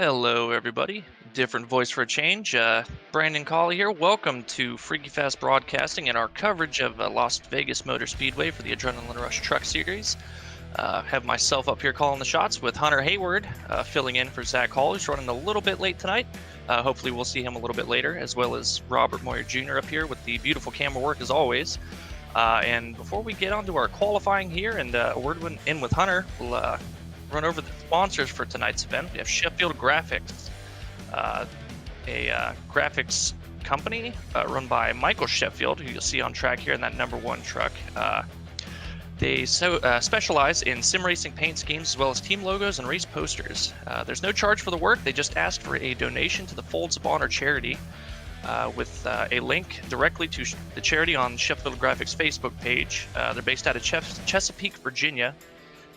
Hello, everybody. Different voice for a change. Brandon Colley here. Welcome to Freaky Fast Broadcasting and our coverage of Las Vegas Motor Speedway for the Adrenaline Rush Truck Series. Have myself up here calling the shots with Hunter Hayward filling in for Zach Hall, who's running a little bit late tonight. Hopefully, we'll see him a little bit later, as well as Robert Moyer Jr. up here with the beautiful camera work as always. And before we get on to our qualifying here and a word in with Hunter, we'll run over the sponsors for tonight's event. We have Sheffield Graphics, a graphics company run by Michael Sheffield, who you'll see on track here in that number one truck. They specialize in sim racing paint schemes as well as team logos and race posters. There's no charge for the work. They just ask for a donation to the Folds of Honor charity with a link directly to the charity on Sheffield Graphics Facebook page. They're based out of Chesapeake, Virginia.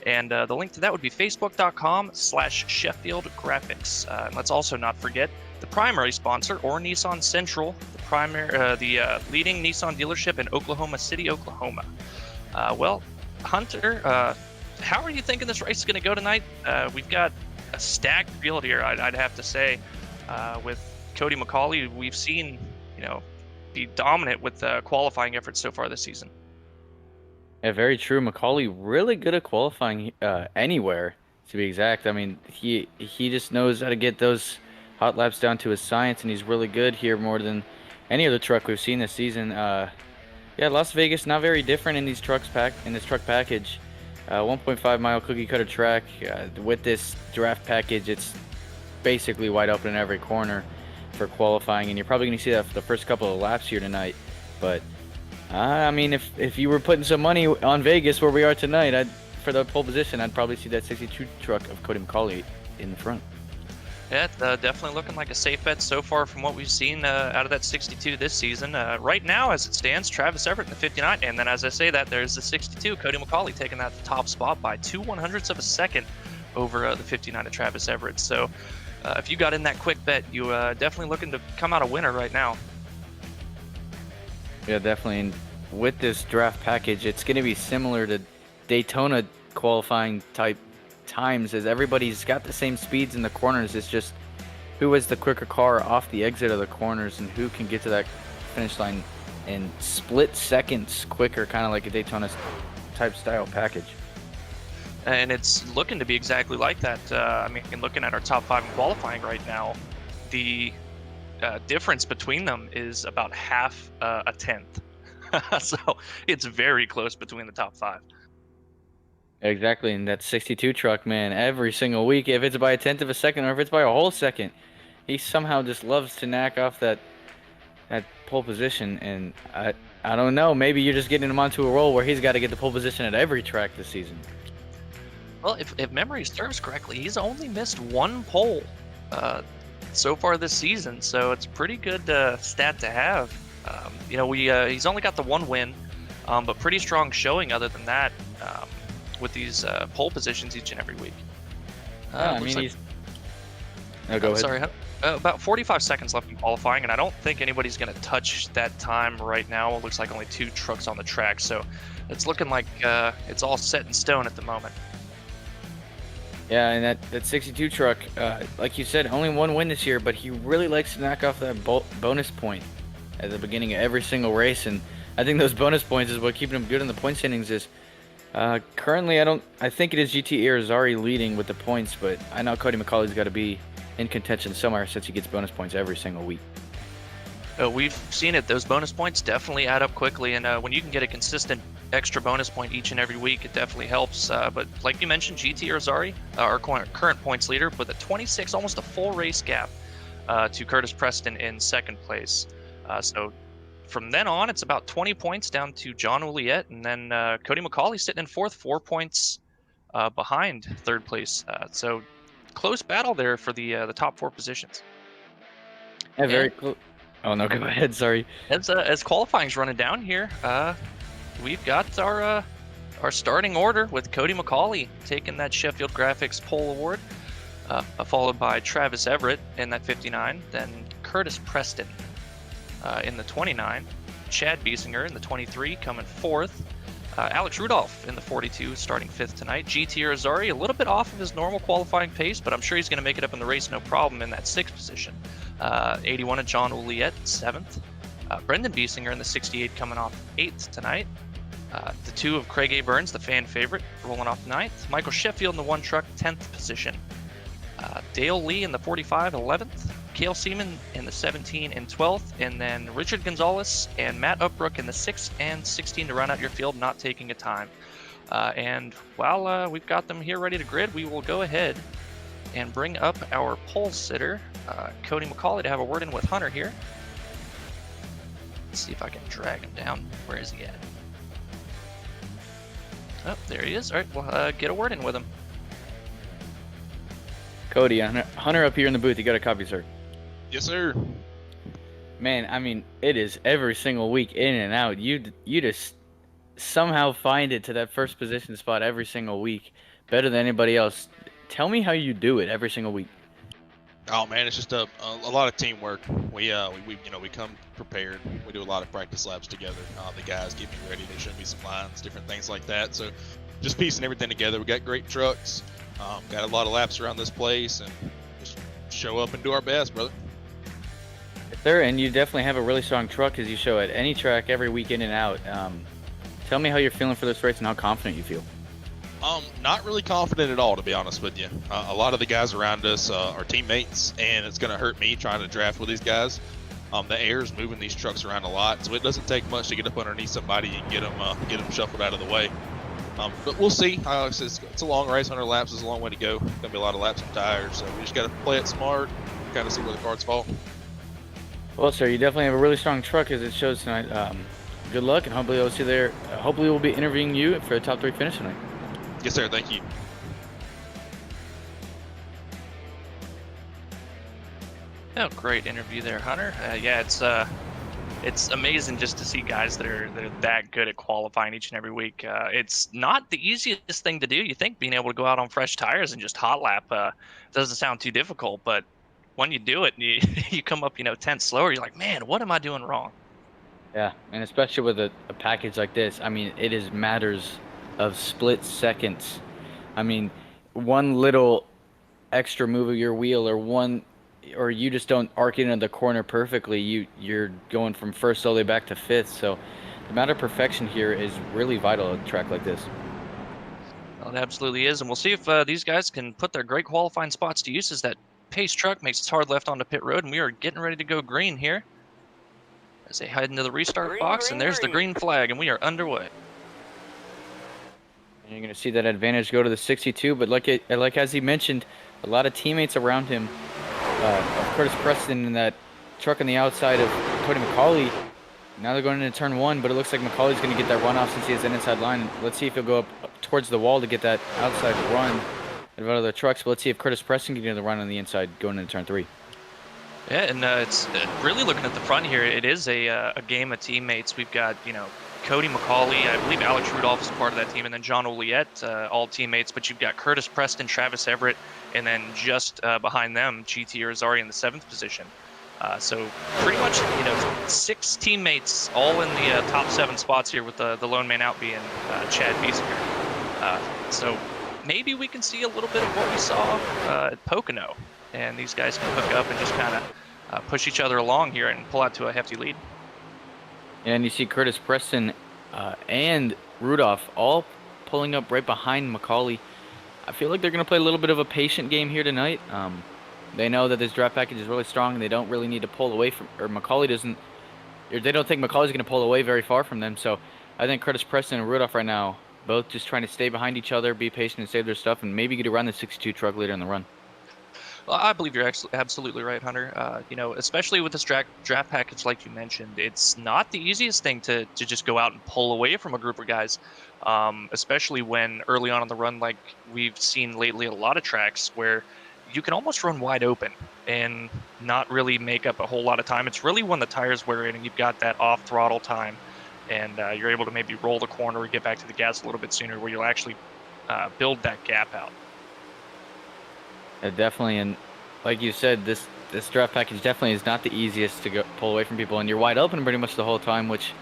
And the link to that would be facebook.com/Sheffield Graphics. And let's also not forget the primary sponsor, or Nissan Central, the leading Nissan dealership in Oklahoma City, Oklahoma. Well, Hunter, how are you thinking this race is going to go tonight? We've got a stacked field here, I'd have to say, with Cody McCauley. We've seen, be dominant with qualifying efforts so far this season. Yeah, very true. Macaulay really good at qualifying anywhere, to be exact. I mean, he just knows how to get those hot laps down to his science, and he's really good here more than any other truck we've seen this season. Yeah, Las Vegas not very different in this truck package. 1.5 mile cookie cutter track. With this draft package, it's basically wide open in every corner for qualifying, and you're probably going to see that for the first couple of laps here tonight. But I mean, if you were putting some money on Vegas where we are tonight, for the pole position, I'd probably see that 62 truck of Cody McCauley in the front. Yeah, definitely looking like a safe bet so far from what we've seen out of that 62 this season. Right now, as it stands, Travis Everett in the 59, and then as I say that, there's the 62, Cody McCauley taking that top spot by 2/100ths of a second over the 59 of Travis Everett. So if you got in that quick bet, you definitely looking to come out a winner right now. Yeah, definitely. And with this draft package, it's going to be similar to Daytona qualifying type times, as everybody's got the same speeds in the corners. It's just who has the quicker car off the exit of the corners and who can get to that finish line in split seconds quicker, kind of like a Daytona type style package. And it's looking to be exactly like that. I mean, looking at our top five in qualifying right now, the difference between them is about half a tenth. So it's very close between the top five. Exactly, and that 62 truck, man, every single week, if it's by a tenth of a second or if it's by a whole second, he somehow just loves to knock off that pole position. And I don't know, maybe you're just getting him onto a roll where he's got to get the pole position at every track this season. Well, if memory serves correctly, he's only missed one pole so far this season, so it's a pretty good stat to have. He's only got the one win, but pretty strong showing other than that with these pole positions each and every week. I mean, he's... No, go ahead. Sorry, about 45 seconds left in qualifying, and I don't think anybody's going to touch that time right now. It looks like only two trucks on the track, so it's looking like it's all set in stone at the moment. Yeah, and that 62 truck, like you said, only one win this year, but he really likes to knock off that bonus point at the beginning of every single race, and I think those bonus points is what keeping him good in the point standings is. Currently, I think it is GT Irizarry leading with the points, but I know Cody McCauley's got to be in contention somewhere since he gets bonus points every single week. We've seen it. Those bonus points definitely add up quickly, and when you can get a consistent extra bonus point each and every week, it definitely helps. But like you mentioned, GT Irizarry, our current points leader, with a 26, almost a full race gap to Curtis Preston in second place. So from then on, it's about 20 points down to John Ouliette, and then Cody McCauley sitting in fourth, 4 points behind third place. So close battle there for the top four positions. Yeah, very close. Oh no, go ahead. Sorry. As qualifying's running down here, we've got our starting order with Cody McCauley taking that Sheffield Graphics pole award, followed by Travis Everett in that 59, then Curtis Preston in the 29, Chad Biesinger in the 23 coming fourth, Alex Rudolph in the 42, starting 5th tonight. GT Irizarry, a little bit off of his normal qualifying pace, but I'm sure he's going to make it up in the race no problem in that 6th position. 81 of John Ouliette, 7th. Brendan Biesinger in the 68, coming off 8th tonight. The 2 of Craig A. Burns, the fan favorite, rolling off 9th. Michael Sheffield in the 1 truck, 10th position. Dale Lee in the 45, 11th. Cale Seaman in the 17 and 12th, and then Richard Gonzalez and Matt Upbrook in the 6 and 16 to round out your field, not taking a time. And while we've got them here ready to grid, we will go ahead and bring up our pole sitter, Cody McCauley, to have a word in with Hunter here. Let's see if I can drag him down. Where is he at? Oh, there he is. All right, we'll get a word in with him. Cody, Hunter up here in the booth. You got a copy, sir? Yes, sir. Man, I mean, it is every single week in and out. You just somehow find it to that first position spot every single week, better than anybody else. Tell me how you do it every single week. Oh man, it's just a lot of teamwork. We come prepared. We do a lot of practice laps together. The guys get me ready. They show me some lines, different things like that. So just piecing everything together. We got great trucks. Got a lot of laps around this place, and just show up and do our best, brother. Sir, and you definitely have a really strong truck, as you show at any track every week in and out. Tell me how you're feeling for this race and how confident you feel. Not really confident at all, to be honest with you. A lot of the guys around us are teammates, and it's going to hurt me trying to draft with these guys. The air's moving these trucks around a lot, so it doesn't take much to get up underneath somebody and get them shuffled out of the way. But we'll see. It's a long race. 100 laps is a long way to go. Going to be a lot of laps and tires, so we just got to play it smart, kind of see where the cards fall. Well, sir, you definitely have a really strong truck, as it shows tonight. Good luck, and hopefully I'll see you there. Hopefully we'll be interviewing you for a top 3 finish tonight. Yes, sir. Thank you. Oh, great interview there, Hunter. Yeah, it's amazing just to see guys that are that good at qualifying each and every week. It's not the easiest thing to do. You think being able to go out on fresh tires and just hot lap doesn't sound too difficult, but when you do it, you come up 10th slower. You're like, man, what am I doing wrong? Yeah, and especially with a package like this, I mean, it is matters of split seconds. I mean, one little extra move of your wheel or you just don't arc it into the corner perfectly, you're going from first all the way back to 5th. So the amount of perfection here is really vital at a track like this. Well, it absolutely is, and we'll see if these guys can put their great qualifying spots to use as that pace truck makes its hard left onto pit road, and we are getting ready to go green here as they head into the restart box, and there's the green flag, and we are underway. And you're going to see that advantage go to the 62, but like as he mentioned, a lot of teammates around him. Curtis Preston in that truck on the outside of Cody McCauley. Now they're going into turn 1, but it looks like McCauley's going to get that run off since he has an inside line. Let's see if he'll go up towards the wall to get that outside run of other trucks. But let's see if Curtis Preston can get the run on the inside going into turn 3. Yeah, and it's really looking at the front here. It is a game of teammates. We've got Cody McCauley, I believe Alex Rudolph is part of that team, and then John Ouliette, all teammates. But you've got Curtis Preston, Travis Everett, and then just behind them, GT Irizarry in the 7th position. So pretty much 6 teammates all in the top 7 spots here, with the lone man out being Chad Biesinger. So maybe we can see a little bit of what we saw at Pocono, and these guys can hook up and just kind of push each other along here and pull out to a hefty lead. And you see Curtis Preston and Rudolph all pulling up right behind McCauley. I feel like they're going to play a little bit of a patient game here tonight. They know that this draft package is really strong, and they don't really need to pull away from, or McCauley doesn't, or they don't think McCauley's going to pull away very far from them. So I think Curtis Preston and Rudolph right now, both just trying to stay behind each other, be patient and save their stuff, and maybe get around the 62 truck later in the run. Well, I believe you're absolutely right, Hunter. Especially with this draft package, like you mentioned, it's not the easiest thing to just go out and pull away from a group of guys, especially when early on in the run, like we've seen lately at a lot of tracks, where you can almost run wide open and not really make up a whole lot of time. It's really when the tires wear in and you've got that off throttle time, and you're able to maybe roll the corner or get back to the gas a little bit sooner, where you'll actually build that gap out. Definitely, and like you said, this draft package definitely is not the easiest to pull away from people, and you're wide open pretty much the whole time, which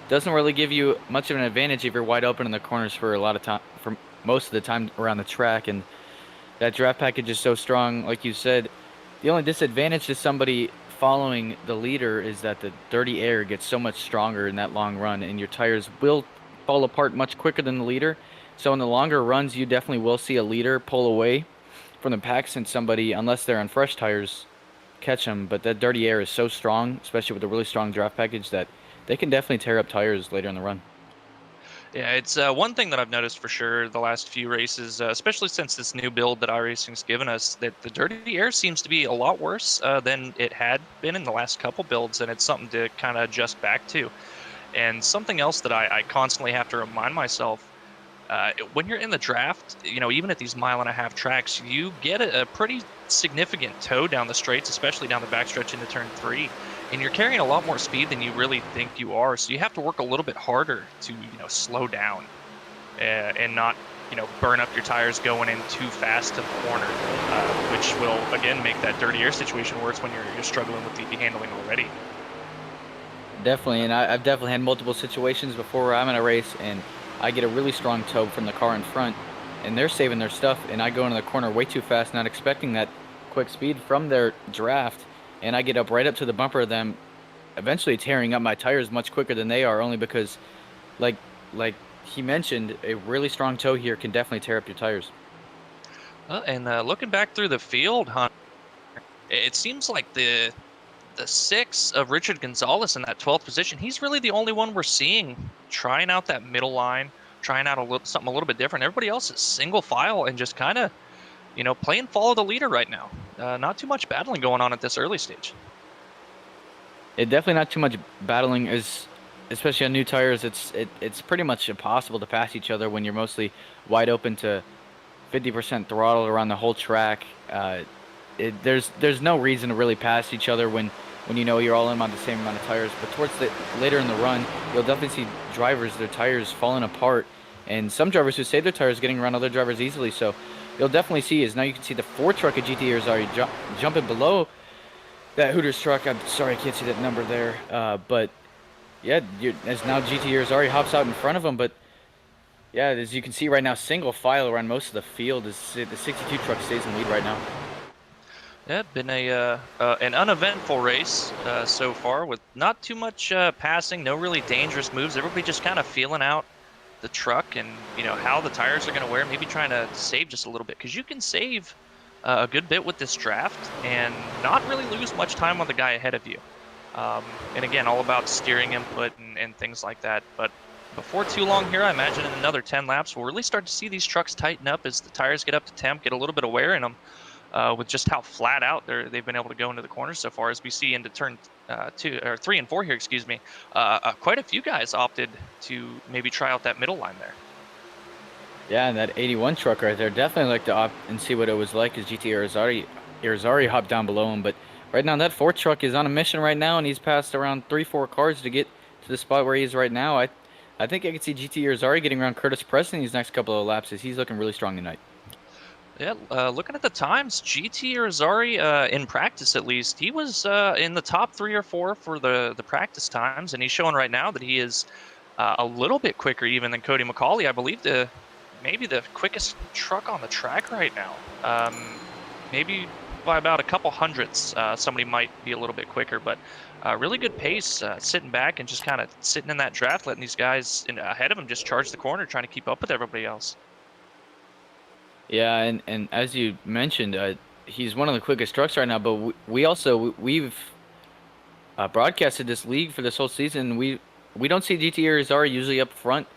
doesn't really give you much of an advantage if you're wide open in the corners for a lot of time, for most of the time around the track. And that draft package is so strong, like you said. The only disadvantage to somebody following the leader is that the dirty air gets so much stronger in that long run, and your tires will fall apart much quicker than the leader. So in the longer runs, you definitely will see a leader pull away from the pack since somebody, unless they're on fresh tires, catch them. But that dirty air is so strong, especially with a really strong draft package, that they can definitely tear up tires later in the run. Yeah, it's one thing that I've noticed for sure the last few races, especially since this new build that iRacing's given us, that the dirty air seems to be a lot worse than it had been in the last couple builds, and it's something to kind of adjust back to. And something else that I constantly have to remind myself, when you're in the draft, even at these 1.5-mile tracks, you get a pretty significant tow down the straights, especially down the backstretch into turn 3. And you're carrying a lot more speed than you really think you are, so you have to work a little bit harder to slow down and not burn up your tires going in too fast to the corner, which will again make that dirty air situation worse when you're struggling with the handling already. Definitely, and I've definitely had multiple situations before where I'm in a race and I get a really strong tow from the car in front, and they're saving their stuff, and I go into the corner way too fast, not expecting that quick speed from their draft, and I get up right up to the bumper of them, eventually tearing up my tires much quicker than they are, only because, like he mentioned, a really strong tow here can definitely tear up your tires. And looking back through the field, Hunter, it seems like the 6 of Richard Gonzalez in that 12th position, he's really the only one we're seeing trying out that middle line, trying out something a little bit different. Everybody else is single file and just kind of, playing follow the leader right now. Not too much battling going on at this early stage. It definitely not too much battling, especially on new tires. It's pretty much impossible to pass each other when you're mostly wide open to 50% throttle around the whole track. There's no reason to really pass each other when you're all in on the same amount of tires. But towards the later in the run, you'll definitely see drivers, their tires falling apart, and some drivers who save their tires getting around other drivers easily. So you'll definitely see is now you can see the 4 truck of GT already jumping below that Hooters truck. I'm sorry, I can't see that number there. But yeah, as now GT already hops out in front of them. But yeah, as you can see right now, single file around most of the field. The 62 truck stays in lead right now. Yeah, it's been an uneventful race so far, with not too much passing, no really dangerous moves. Everybody just kind of feeling out the truck and how the tires are going to wear, maybe trying to save just a little bit, because you can save a good bit with this draft and not really lose much time on the guy ahead of you. And again, all about steering input and things like that. But before too long here, I imagine in another 10 laps, we'll really start to see these trucks tighten up as the tires get up to temp, get a little bit of wear in them. With just how flat out they've been able to go into the corners so far, as we see into turn 3 and 4 here, quite a few guys opted to maybe try out that middle line there. Yeah, and that 81 truck right there, definitely like to opt and see what it was like as GT Irizarry hopped down below him. But right now that 4 truck is on a mission right now, and he's passed around 3-4 cars to get to the spot where he is right now. I think I could see GT Irizarry getting around Curtis Preston these next couple of laps, as he's looking really strong tonight. Yeah, looking at the times, GT Irizarry, in practice at least, he was in the top 3 or 4 for the practice times, and he's showing right now that he is a little bit quicker even than Cody McCauley. I believe maybe the quickest truck on the track right now. Maybe by about a couple hundredths, somebody might be a little bit quicker, but really good pace, sitting back and just kind of sitting in that draft, letting these guys ahead of him just charge the corner, trying to keep up with everybody else. Yeah, and as you mentioned, he's one of the quickest trucks right now. But we've broadcasted this league for this whole season. We don't see GT Irizarry usually up front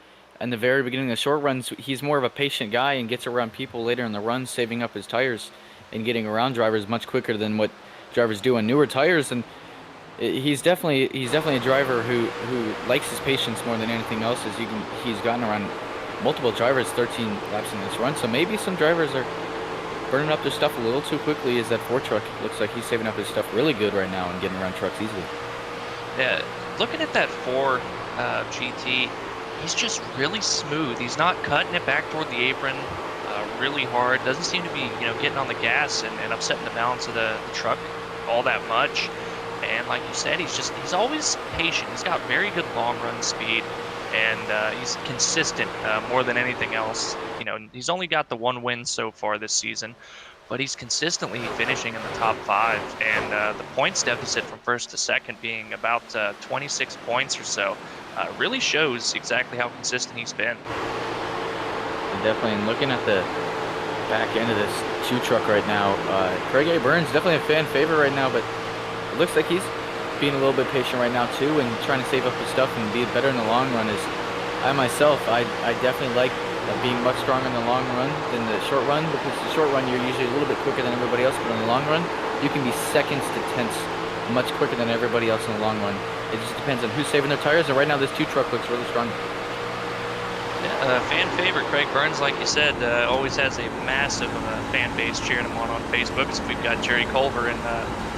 in the very beginning of the short runs. He's more of a patient guy and gets around people later in the run, saving up his tires and getting around drivers much quicker than what drivers do on newer tires. And he's definitely a driver who likes his patience more than anything else. He's gotten around multiple drivers 13 laps in this run, so maybe some drivers are burning up their stuff a little too quickly, as that 4 truck looks like he's saving up his stuff really good right now and getting around trucks easily. Yeah, looking at that 4 GT, he's just really smooth. He's not cutting it back toward the apron really hard. Doesn't seem to be getting on the gas and upsetting the balance of the truck all that much. And like you said, he's always patient. He's got very good long run speed, and he's consistent more than anything else. You know, he's only got the 1 win so far this season, but he's consistently finishing in the top 5, and the points deficit from first to second being about 26 points or so really shows exactly how consistent he's been. And definitely, and looking at the back end of this 2 truck right now, Craig A. Burns definitely a fan favorite right now, but it looks like he's being a little bit patient right now too, and trying to save up his stuff and be better in the long run. Is I myself, I definitely like being much stronger in the long run than the short run, because the short run you're usually a little bit quicker than everybody else, but in the long run you can be seconds to tenths much quicker than everybody else in the long run. It just depends on who's saving their tires, and right now this 2 truck looks really strong. Yeah, fan favorite Craig Burns, like you said, always has a massive fan base cheering him on Facebook. So we've got Jerry Culver in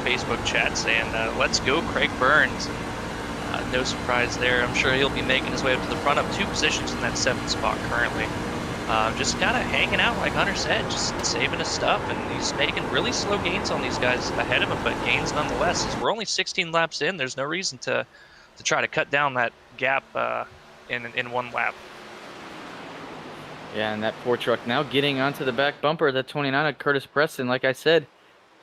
Facebook chat saying, let's go Craig Burns. No surprise there. I'm sure he'll be making his way up to the front, up 2 positions in that 7th spot currently. Just kind of hanging out, like Hunter said, just saving his stuff, and he's making really slow gains on these guys ahead of him, but gains nonetheless. As we're only 16 laps in, there's no reason to try to cut down that gap in 1 lap. Yeah, and that 4 truck now getting onto the back bumper of that 29 of Curtis Preston. Like I said,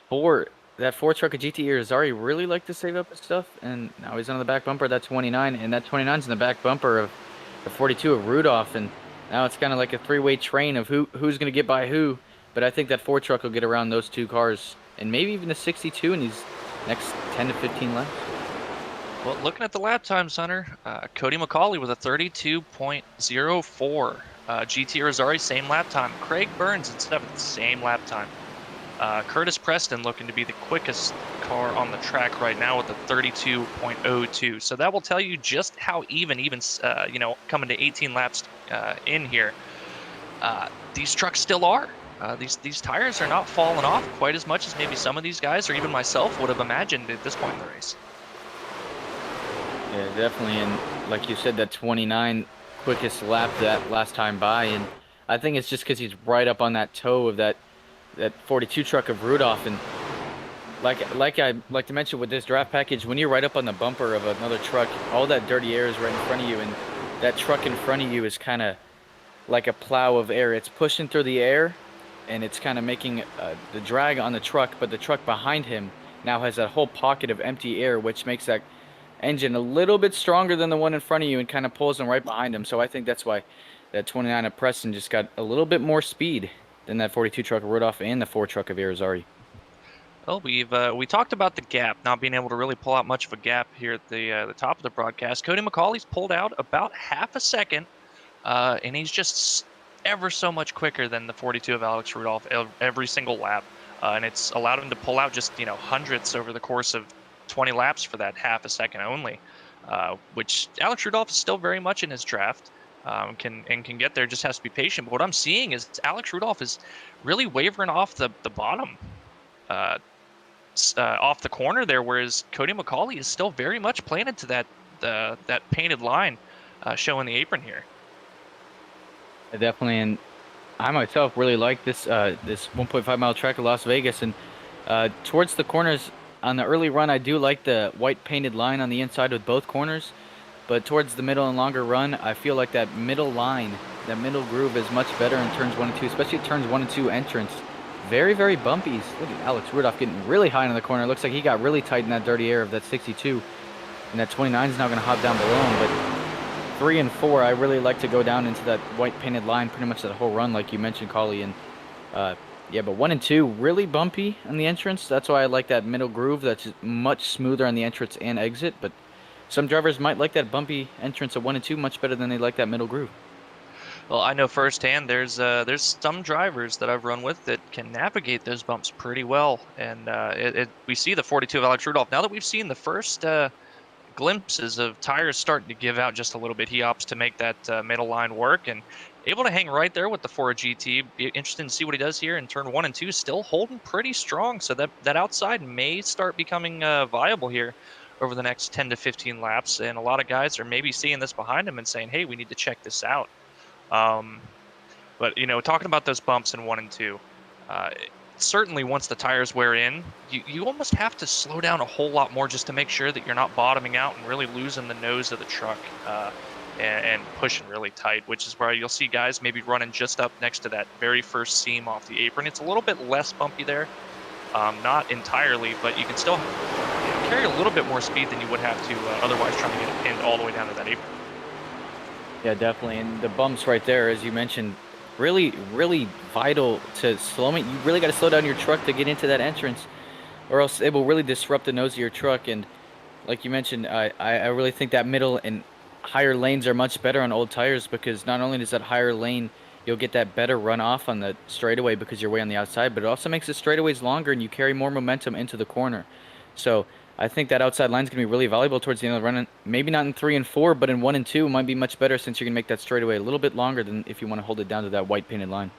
that 4 truck of GT Irizarry really liked to save up his stuff, and now he's on the back bumper of that 29, and that 29's in the back bumper of the 42 of Rudolph, and now it's kind of like a 3-way train of who's going to get by who. But I think that 4 truck will get around those 2 cars, and maybe even the 62 in these next 10 to 15 laps. Well, looking at the lap times, Hunter, Cody McCauley with a 32.04. GT Irizarry, same lap time. Craig Burns in 7th, same lap time. Curtis Preston looking to be the quickest car on the track right now with a 32.02. So that will tell you just how even coming to 18 laps in here, these trucks still are. These tires are not falling off quite as much as maybe some of these guys or even myself would have imagined at this point in the race. Yeah, definitely. And like you said, that 29 quickest lap that last time by, and I think it's just because he's right up on that toe of that 42 truck of Rudolph. And like I like to mention with this draft package, when you're right up on the bumper of another truck, all that dirty air is right in front of you, and that truck in front of you is kind of like a plow of air. It's pushing through the air, and it's kind of making the drag on the truck, but the truck behind him now has that whole pocket of empty air, which makes that engine a little bit stronger than the one in front of you and kind of pulls them right behind him. So I think that's why that 29 of Preston just got a little bit more speed than that 42 truck of Rudolph and the 4 truck of Irizarry. Well, we talked about the gap, not being able to really pull out much of a gap here at the top of the broadcast. Cody McCauley's pulled out about half a second, and he's just ever so much quicker than the 42 of Alex Rudolph every single lap, and it's allowed him to pull out just hundredths over the course of 20 laps for that half a second only, which Alex Rudolph is still very much in his draft, can get there, just has to be patient. But what I'm seeing is Alex Rudolph is really wavering off the bottom, off the corner there, whereas Cody McCauley is still very much planted to that painted line showing the apron here. Definitely, and I myself really like this 1.5 mile track of Las Vegas, and towards the corners on the early run, I do like the white painted line on the inside with both corners, but towards the middle and longer run, I feel like that middle line, that middle groove is much better in turns 1 and 2, especially turns 1 and 2 entrance. Very, very bumpy. Look at Alex Rudolph getting really high in the corner. Looks like he got really tight in that dirty air of that 62, and that 29 is now going to hop down below him. But 3 and 4, I really like to go down into that white painted line pretty much that whole run, like you mentioned, Collie. And yeah, but 1 and 2 really bumpy on the entrance. That's why I like that middle groove. That's much smoother on the entrance and exit. But some drivers might like that bumpy entrance of 1 and 2 much better than they like that middle groove. Well, I know firsthand there's some drivers that I've run with that can navigate those bumps pretty well, and we see the 42 of Alex Rudolph. Now that we've seen the first glimpses of tires starting to give out just a little bit, he opts to make that middle line work and able to hang right there with the 4 GT. Be interested to see what he does here in turn 1 and 2. Still holding pretty strong, so that outside may start becoming viable here over the next 10 to 15 laps. And a lot of guys are maybe seeing this behind him and saying, hey, we need to check this out. But talking about those bumps in 1 and 2, certainly once the tires wear in, you almost have to slow down a whole lot more just to make sure that you're not bottoming out and really losing the nose of the truck and pushing really tight, which is where you'll see guys maybe running just up next to that very first seam off the apron. It's a little bit less bumpy there, not entirely, but you can still carry a little bit more speed than you would have to otherwise trying to get it pinned all the way down to that apron. Yeah, definitely. And the bumps right there, as you mentioned, really, really vital to slowing. You really got to slow down your truck to get into that entrance, or else it will really disrupt the nose of your truck. And like you mentioned, I really think that middle and higher lanes are much better on old tires, because not only does that higher lane, you'll get that better runoff on the straightaway because you're way on the outside, but it also makes the straightaways longer and you carry more momentum into the corner. So I think that outside line is going to be really valuable towards the end of the run. Maybe not in 3 and 4, but in 1 and 2 might be much better, since you're going to make that straightaway a little bit longer than if you want to hold it down to that white painted line.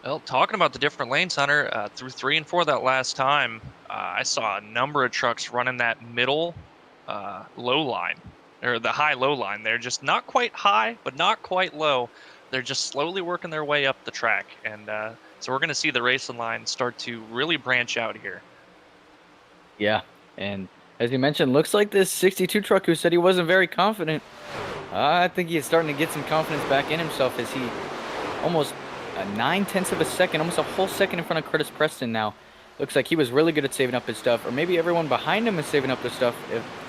Well, talking about the different lanes, Hunter, through 3 and 4 that last time, I saw a number of trucks running that middle low line, or the high low line. They're just not quite high, but not quite low. They're just slowly working their way up the track. And so we're going to see the racing line start to really branch out here. Yeah, and as you mentioned, looks like this 62 truck who said he wasn't very confident, I think he's starting to get some confidence back in himself, as he almost 9/10 of a second, almost a whole second in front of Curtis Preston now. Looks like he was really good at saving up his stuff, or maybe everyone behind him is saving up their stuff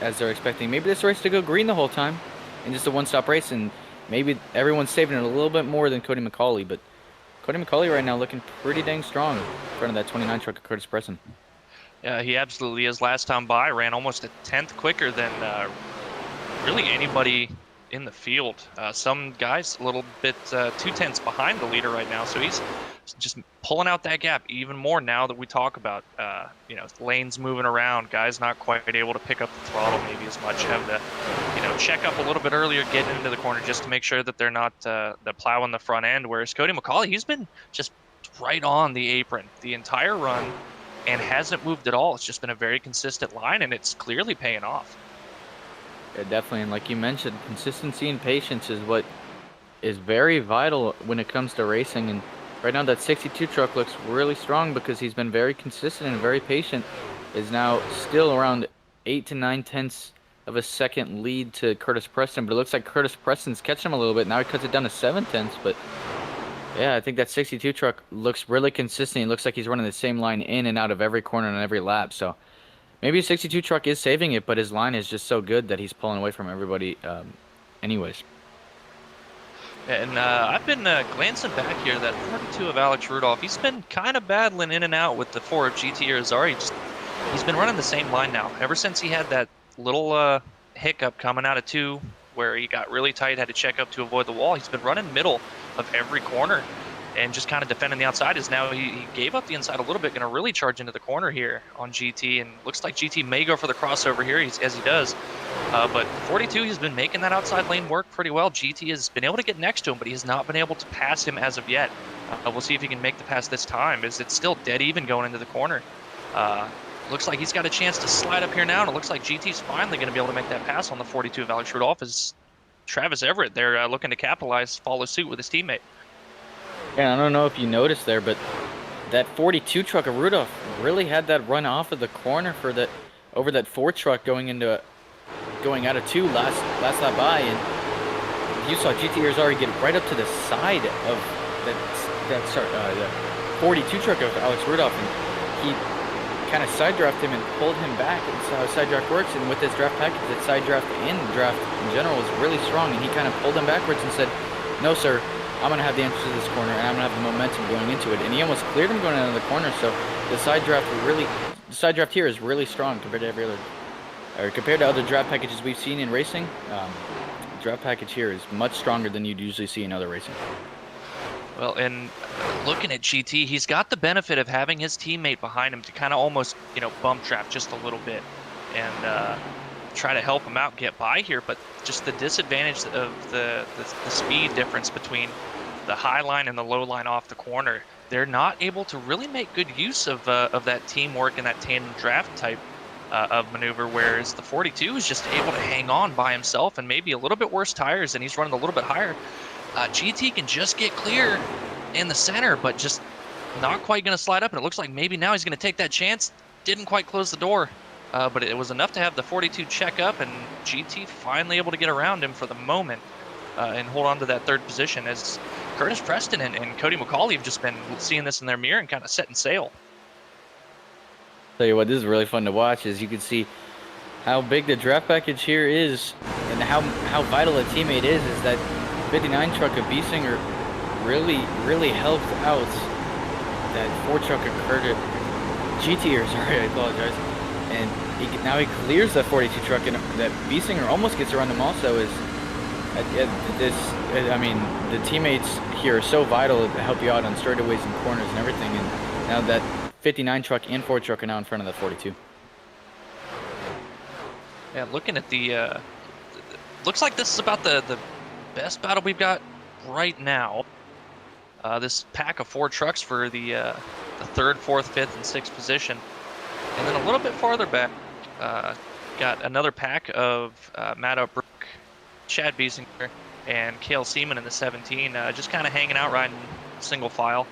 as they're expecting. Maybe this race to go green the whole time and just a one-stop race, and maybe everyone's saving it a little bit more than Cody McCauley, but Cody McCauley right now looking pretty dang strong in front of that 29 truck of Curtis Preston. Yeah, he absolutely is. Last time by, ran almost a 10th quicker than really anybody in the field. Some guys a little bit 2/10 behind the leader right now, so he's just pulling out that gap even more now that we talk about lanes moving around, guys not quite able to pick up the throttle maybe as much, have to check up a little bit earlier, get into the corner just to make sure that they're not the plow on the front end. Whereas Cody McCauley, he's been just right on the apron the entire run and hasn't moved at all. It's just been a very consistent line, and it's clearly paying off. Yeah, definitely. And like you mentioned, consistency and patience is what is very vital when it comes to racing. And right now that 62 truck looks really strong because he's been very consistent and very patient. Is now still around 8 to 9/10 of a second lead to Curtis Preston, but it looks like Curtis Preston's catching him a little bit. Now he cuts it down to 7/10, but yeah, I think that 62 truck looks really consistent. It looks like he's running the same line in and out of every corner and every lap. So maybe a 62 truck is saving it, but his line is just so good that he's pulling away from everybody anyways. And I've been glancing back here, that 42 of Alex Rudolph, he's been kind of battling in and out with the 4 of GT Irizarry. He's been running the same line now ever since he had that little hiccup coming out of 2 where he got really tight, had to check up to avoid the wall. He's been running middle of every corner and just kind of defending the outside. Is now he gave up the inside a little bit, going to really charge into the corner here on GT, and looks like GT may go for the crossover here as he does. But 42, he's been making that outside lane work pretty well. GT has been able to get next to him, but he has not been able to pass him as of yet. We'll see if he can make the pass this time, as it's still dead even going into the corner. Looks like he's got a chance to slide up here now, and it looks like GT's finally going to be able to make that pass on the 42 of Alex Rudolph, as Travis Everett, they're looking to capitalize, follow suit with his teammate. Yeah, I don't know if you noticed there, but that 42 truck of Rudolph really had that run off of the corner for that over that 4 truck going out of 2 last lap by, and you saw GT Irizarry get right up to the side of the 42 truck of Alex Rudolph, and he kind of side drafted him and pulled him back. And so how side draft works, and with this draft package, that side draft and draft in general is really strong, and he kind of pulled him backwards and said, "No, sir, I'm going to have the entrance to this corner, and I'm going to have the momentum going into it." And he almost cleared him going out of the corner. So the side draft here is really strong compared to other draft packages we've seen in racing. The draft package here is much stronger than you'd usually see in other racing. Well, and looking at GT, he's got the benefit of having his teammate behind him to kind of almost, bump trap just a little bit and try to help him out get by here. But just the disadvantage of the speed difference between the high line and the low line off the corner, they're not able to really make good use of that teamwork and that tandem draft type of maneuver, whereas the 42 is just able to hang on by himself, and maybe a little bit worse tires, and he's running a little bit higher. GT can just get clear in the center, but just not quite going to slide up, and it looks like maybe now he's going to take that chance. Didn't quite close the door, but it was enough to have the 42 check up, and GT finally able to get around him for the moment and hold on to that third position, as Curtis Preston and Cody McCauley have just been seeing this in their mirror and kind of setting sail. Tell you what, this is really fun to watch. As you can see how big the draft package here is and how vital a teammate is that 59 truck of B-Singer really helped out that 4 truck of Curtis GT, or sorry, I apologize. And now he clears that 42 truck, and that B-Singer almost gets around him also. I mean, the teammates here are so vital to help you out on straightaways and corners and everything, and now that 59 truck and 4 truck are now in front of the 42. Yeah, looking at the looks like this is about the best battle we've got right now. This pack of 4 trucks for the 3rd, 4th, 5th, and 6th position. And then a little bit farther back, got another pack of Matt O'Brook, Chad Biesinger, and Cale Seaman in the 17, just kind of hanging out riding single file.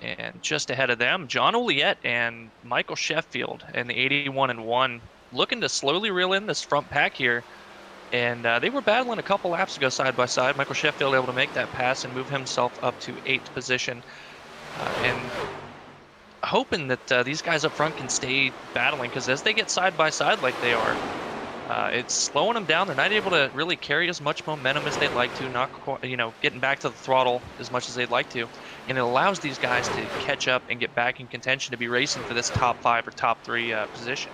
And just ahead of them, John Oliette and Michael Sheffield in the 81-1, looking to slowly reel in this front pack here. And they were battling a couple laps ago side by side. Michael Sheffield able to make that pass and move himself up to 8th position. And hoping that these guys up front can stay battling, because as they get side by side like they are, it's slowing them down. They're not able to really carry as much momentum as they'd like to, not quite, getting back to the throttle as much as they'd like to. And it allows these guys to catch up and get back in contention to be racing for this top 5 or top 3 position.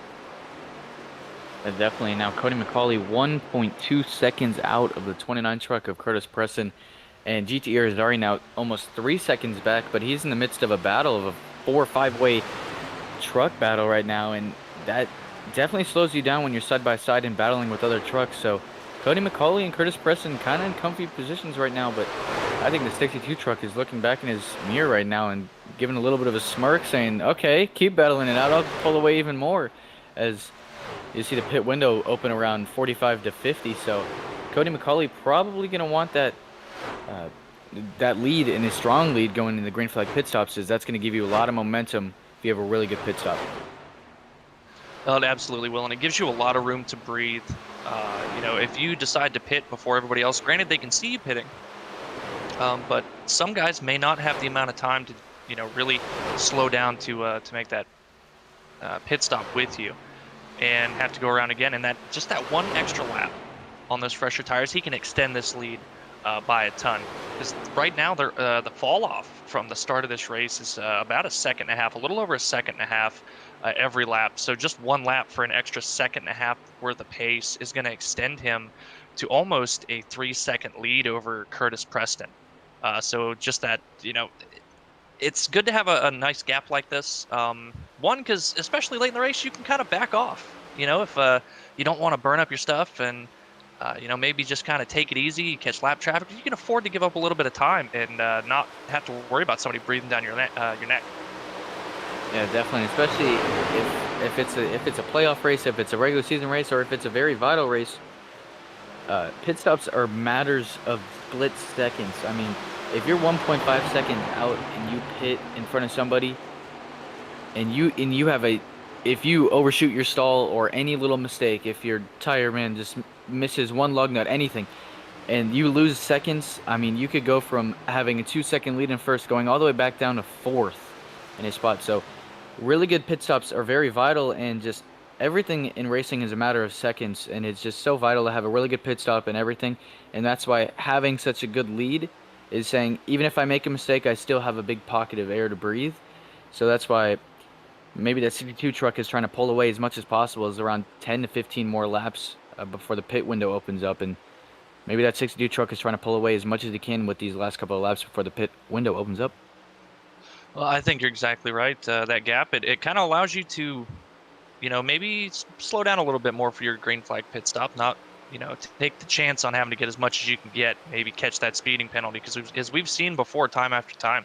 Definitely. Now Cody McCauley 1.2 seconds out of the 29 truck of Curtis Preston, and GT Irizarry now almost 3 seconds back, but he's in the midst of a battle of a 4 or 5 way truck battle right now, and that definitely slows you down when you're side by side and battling with other trucks. So Cody McCauley and Curtis Preston kind of in comfy positions right now, but I think the 62 truck is looking back in his mirror right now and giving a little bit of a smirk, saying, okay, keep battling it out, I'll pull away even more, as you see the pit window open around 45 to 50. So Cody McCauley probably going to want that that lead, and a strong lead going in the green flag pit stops, as that's going to give you a lot of momentum if you have a really good pit stop. Well, it absolutely will, and it gives you a lot of room to breathe. If you decide to pit before everybody else, granted they can see you pitting, but some guys may not have the amount of time to, really slow down to make that pit stop with you, and have to go around again. And that just that one extra lap on those fresher tires, he can extend this lead by a ton. Because right now, the fall off from the start of this race is about a second and a half, a little over a second and a half every lap. So just one lap for an extra second and a half worth of pace is going to extend him to almost a 3-second lead over Curtis Preston. So just that, it's good to have a nice gap like this. One, because especially late in the race, you can kind of back off. If you don't want to burn up your stuff, and maybe just kind of take it easy, catch lap traffic, you can afford to give up a little bit of time and not have to worry about somebody breathing down your neck. Yeah, definitely, especially if it's a playoff race, if it's a regular season race, or if it's a very vital race. Pit stops are matters of split seconds. I mean, if you're 1.5 seconds out and you pit in front of somebody, and if you overshoot your stall or any little mistake, if your tire man just misses one lug nut, anything, and you lose seconds, I mean, you could go from having a 2-second lead in first going all the way back down to 4th in a spot. So really good pit stops are very vital, and just everything in racing is a matter of seconds, and it's just so vital to have a really good pit stop and everything. And that's why having such a good lead is saying, even if I make a mistake, I still have a big pocket of air to breathe. So that's why maybe that 62 truck is trying to pull away as much as possible, as around 10 to 15 more laps before the pit window opens up. And maybe that 62 truck is trying to pull away as much as he can with these last couple of laps before the pit window opens up. Well, I think you're exactly right. That gap, it kind of allows you to, maybe slow down a little bit more for your green flag pit stop, not, take the chance on having to get as much as you can get, maybe catch that speeding penalty. Because as we've seen before, time after time,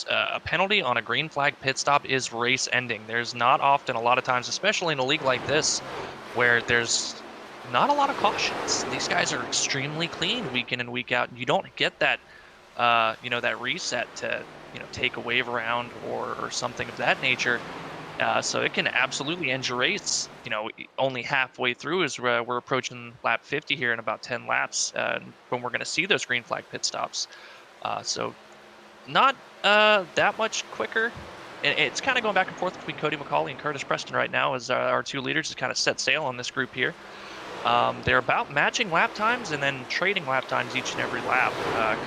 a penalty on a green flag pit stop is race ending. There's not often, a lot of times, especially in a league like this, where there's not a lot of cautions. These guys are extremely clean week in and week out. You don't get that, that reset to take a wave around or something of that nature. So it can absolutely end your race. Only halfway through as we're approaching lap 50 here in about 10 laps, when we're going to see those green flag pit stops. So not that much quicker. And it's kind of going back and forth between Cody McCauley and Curtis Preston right now as our two leaders has kind of set sail on this group here. They're about matching lap times and then trading lap times each and every lap.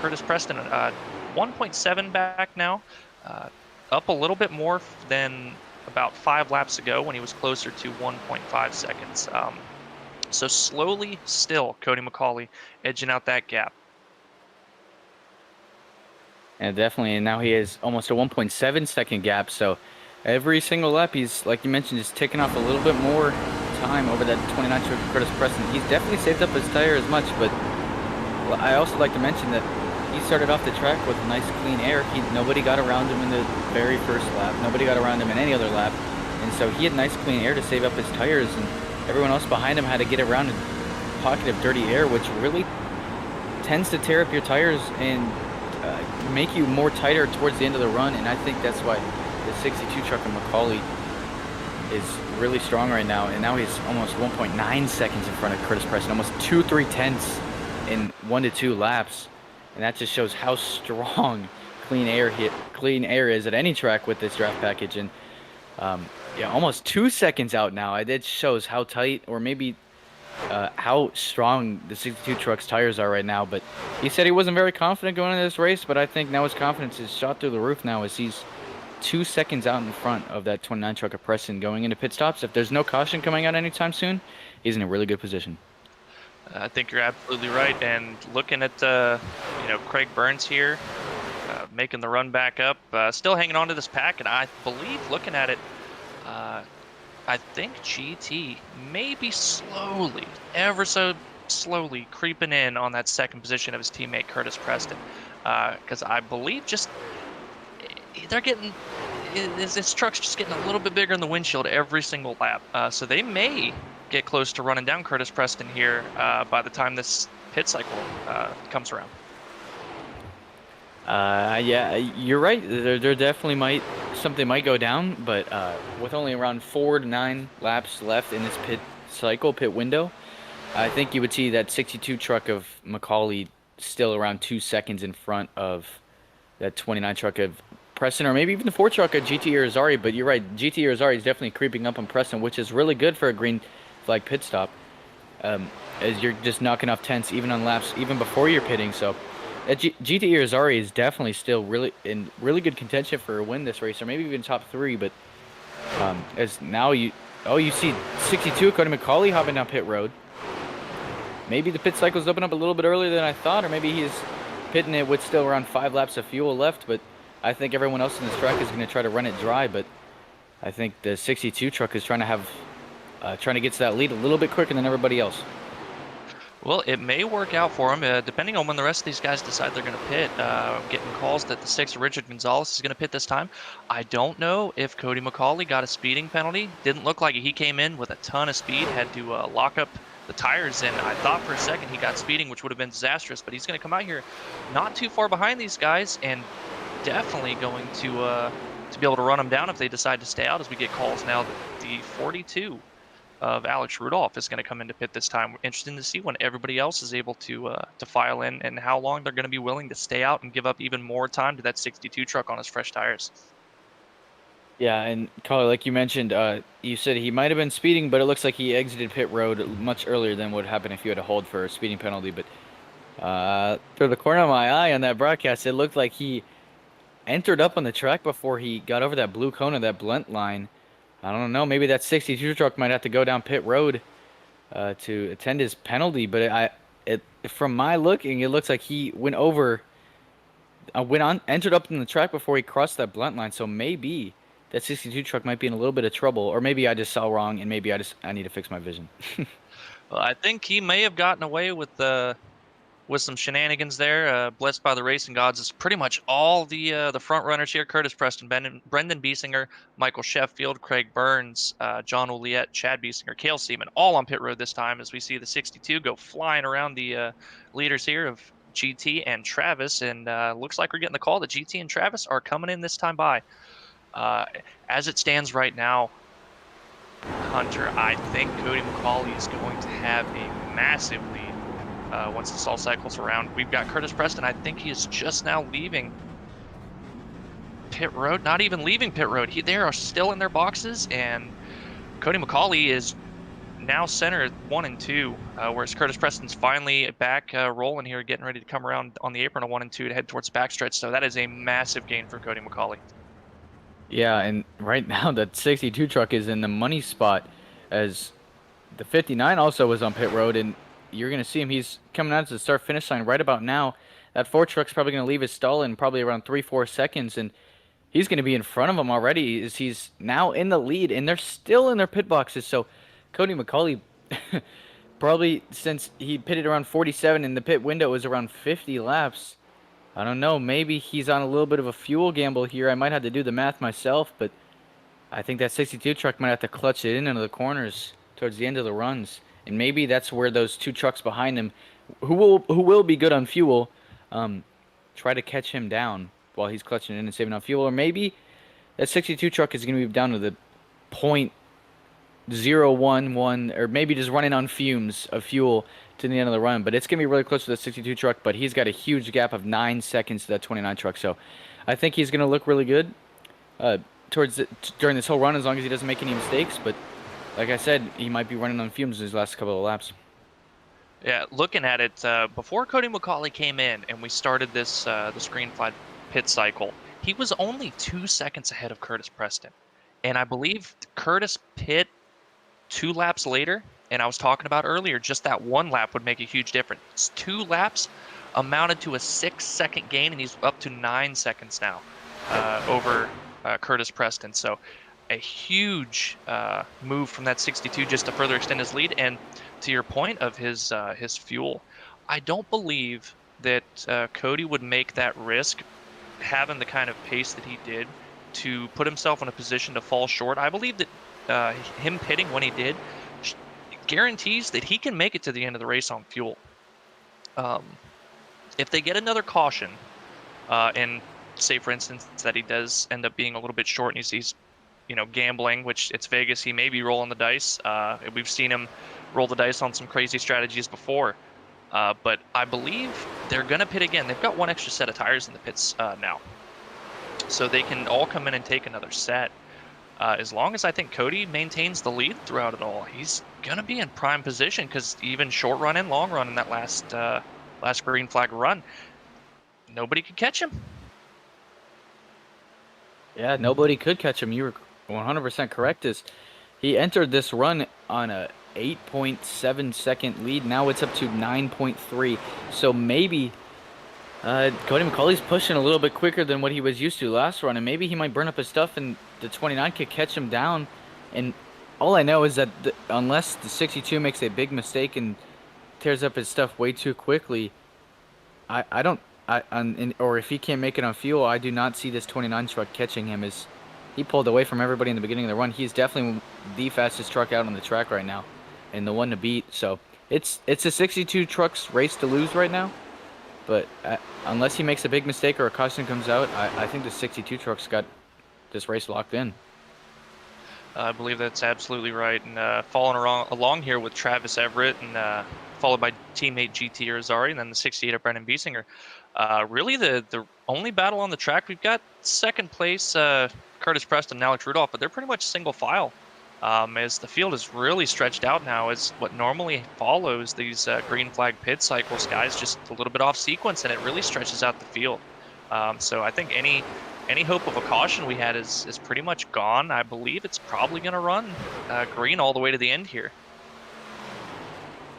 Curtis Preston 1.7 back now, up a little bit more than about 5 laps ago when he was closer to 1.5 seconds. So slowly still Cody McCauley edging out that gap. And definitely, and now he has almost a 1.7 second gap. So every single lap, he's, like you mentioned, just taking off a little bit more time over that 29 stroke of Curtis Preston. He's definitely saved up his tire as much, but I also like to mention that he started off the track with nice clean air. Nobody got around him in the very first lap. Nobody got around him in any other lap. And so he had nice clean air to save up his tires, and everyone else behind him had to get around a pocket of dirty air, which really tends to tear up your tires and make you more tighter towards the end of the run. And I think that's why the 62 truck of McCauley is really strong right now. And now he's almost 1.9 seconds in front of Curtis Preston, almost 2-3 tenths in 1 to 2 laps. And that just shows how strong clean air is at any track with this draft package. And yeah, almost 2 seconds out now. It shows how tight, or maybe how strong the 62 truck's tires are right now. But he said he wasn't very confident going into this race, but I think now his confidence is shot through the roof now as he's 2 seconds out in front of that 29 truck of Preston going into pit stops. If there's no caution coming out anytime soon, he's in a really good position. I think you're absolutely right. And looking at Craig Burns here, making the run back up, still hanging on to this pack, and I believe, looking at it, I think GT may be slowly, ever so slowly, creeping in on that second position of his teammate Curtis Preston, because I believe they're getting, this truck's just getting a little bit bigger in the windshield every single lap, so they may get close to running down Curtis Preston here by the time this pit cycle comes around. Yeah, you're right. There definitely something might go down, but with only around 4 to 9 laps left in this pit window, I think you would see that 62 truck of McCauley still around 2 seconds in front of that 29 truck of Preston, or maybe even the 4 truck of GT Irizarry. But you're right, GT Irizarry is definitely creeping up on Preston, which is really good for a green flag pit stop, as you're just knocking off tenths even on laps even before you're pitting. So GT Irizarry is definitely still in really good contention for a win this race, or maybe even top 3. But as now you see 62 Cody McCauley hopping down pit road. Maybe the pit cycle's open up a little bit earlier than I thought, or maybe he's pitting it with still around 5 laps of fuel left. But I think everyone else in this track is going to try to run it dry. But I think the 62 truck is trying to get to that lead a little bit quicker than everybody else. Well, it may work out for him, depending on when the rest of these guys decide they're going to pit. Getting calls that the 6 Richard Gonzalez is going to pit this time. I don't know if Cody McCauley got a speeding penalty. Didn't look like it. He came in with a ton of speed, had to lock up the tires, and I thought for a second he got speeding, which would have been disastrous. But he's going to come out here not too far behind these guys, and definitely going to be able to run them down if they decide to stay out, as we get calls now that the 42 of Alex Rudolph is going to come into pit this time. Interesting to see when everybody else is able to file in, and how long they're going to be willing to stay out and give up even more time to that 62 truck on his fresh tires. Yeah, and Carly, like you mentioned, you said he might have been speeding, but it looks like he exited pit road much earlier than would happen if you had to hold for a speeding penalty. But through the corner of my eye on that broadcast, it looked like he entered up on the track before he got over that blue cone of that blunt line. I don't know, maybe that 62 truck might have to go down pit road to attend his penalty. But from my looking, it looks like he entered up in the track before he crossed that blunt line. So maybe that 62 truck might be in a little bit of trouble, or maybe I just saw wrong, and maybe I need to fix my vision. Well, I think he may have gotten away with some shenanigans there. Blessed by the racing gods is pretty much all the front runners here: Curtis Preston, Brendan Biesinger, Michael Sheffield, Craig Burns, John Ouliette, Chad Biesinger, Cale Seaman, all on pit road this time, as we see the 62 go flying around the leaders here of GT and Travis, and looks like we're getting the call that GT and Travis are coming in this time by. As it stands right now, Hunter, I think Cody McCauley is going to have a massive lead once this all cycles around. We've got Curtis Preston. I think he is just now leaving pit road, not even leaving pit road. They are still in their boxes, and Cody McCauley is now center 1 and 2, whereas Curtis Preston's finally back rolling here, getting ready to come around on the apron of 1 and 2 to head towards the backstretch. So that is a massive gain for Cody McCauley. Yeah, and right now that 62 truck is in the money spot, as the 59 also was on pit road, and you're going to see him. He's coming out to the start-finish line right about now. That Ford truck's probably going to leave his stall in probably around 3-4 seconds, and he's going to be in front of him already as he's now in the lead, and they're still in their pit boxes. So Cody McCauley, probably since he pitted around 47 and the pit window was around 50 laps, I don't know, maybe he's on a little bit of a fuel gamble here. I might have to do the math myself, but I think that 62 truck might have to clutch it in into the corners towards the end of the runs. And maybe that's where those 2 trucks behind him, who will be good on fuel, try to catch him down while he's clutching in and saving on fuel. Or maybe that 62 truck is going to be down to the .011, or maybe just running on fumes of fuel to the end of the run. But it's going to be really close to the 62 truck, but he's got a huge gap of 9 seconds to that 29 truck. So I think he's going to look really good during this whole run, as long as he doesn't make any mistakes. But like I said, he might be running on fumes in his last couple of laps. Yeah, looking at it, before Cody McCauley came in and we started this green flag pit cycle, he was only 2 seconds ahead of Curtis Preston. And I believe Curtis pit 2 laps later, and I was talking about earlier, just that 1 lap would make a huge difference. 2 laps amounted to a 6-second gain, and he's up to 9 seconds now over Curtis Preston. So a huge move from that 62 just to further extend his lead. And to your point of his fuel, I don't believe that Cody would make that risk, having the kind of pace that he did, to put himself in a position to fall short. I believe that him pitting when he did guarantees that he can make it to the end of the race on fuel. If they get another caution, and say for instance that he does end up being a little bit short and he's gambling, which it's Vegas, he may be rolling the dice. We've seen him roll the dice on some crazy strategies before. But I believe they're going to pit again. They've got 1 extra set of tires in the pits now. So they can all come in and take another set. As long as I think Cody maintains the lead throughout it all, he's going to be in prime position, because even short run and long run in that last green flag run, nobody could catch him. Yeah, nobody could catch him. You were 100% correct. As he entered this run on a 8.7 second lead. Now it's up to 9.3. So maybe Cody McCauley's pushing a little bit quicker than what he was used to last run, and maybe he might burn up his stuff and the 29 could catch him down. And all I know is that unless the 62 makes a big mistake and tears up his stuff way too quickly, or if he can't make it on fuel, I do not see this 29 truck catching him. As he pulled away from everybody in the beginning of the run. He's definitely the fastest truck out on the track right now, and the one to beat. So it's a 62 truck's race to lose right now. But unless he makes a big mistake or a caution comes out, I think the 62 truck's got this race locked in. I believe that's absolutely right. And following along here with Travis Everett, and followed by teammate GT Irizarry, and then the 68 of Brendan Biesinger. Really the only battle on the track, we've got second place Curtis Preston and Alex Rudolph, but they're pretty much single file. As the field is really stretched out now, as what normally follows these green flag pit cycles, guys, just a little bit off sequence, and it really stretches out the field. So I think any hope of a caution we had is pretty much gone. I believe it's probably going to run green all the way to the end here.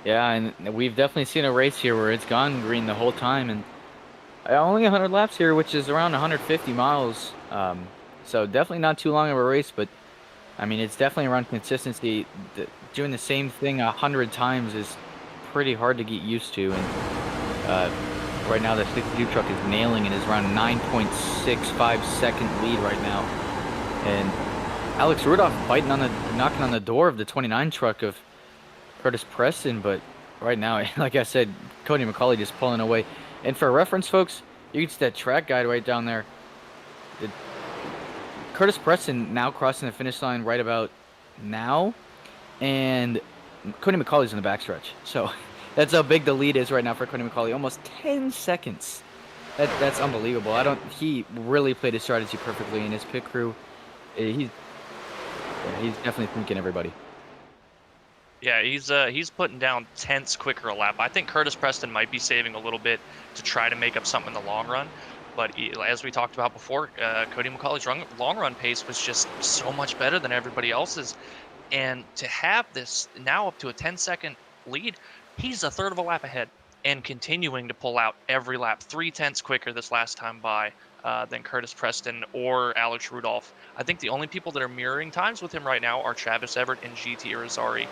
Yeah, and we've definitely seen a race here where it's gone green the whole time, and only 100 laps here, which is around 150 miles. So definitely not too long of a race, but I mean, it's definitely around consistency. Doing the same thing 100 times is pretty hard to get used to. And right now, the 62 truck is nailing it. It's around 9.65 second lead right now. And Alex Rudolph knocking on the door of the 29 truck of Curtis Preston. But right now, like I said, Cody McCauley just pulling away. And for reference, folks, you can see that track guide right down there. Curtis Preston now crossing the finish line right about now, and Cody McCauley's in the backstretch. So that's how big the lead is right now for Cody McCauley. Almost 10 seconds. That's unbelievable. He really played his strategy perfectly in his pit crew. He's definitely thinking everybody. Yeah, he's putting down tenths quicker a lap. I think Curtis Preston might be saving a little bit to try to make up something in the long run. But as we talked about before, Cody McCauley's long run pace was just so much better than everybody else's. And to have this now up to a 10-second lead, he's a third of a lap ahead and continuing to pull out every lap, 3 tenths quicker this last time by than Curtis Preston or Alex Rudolph. I think the only people that are mirroring times with him right now are Travis Everett and GT Irizarry,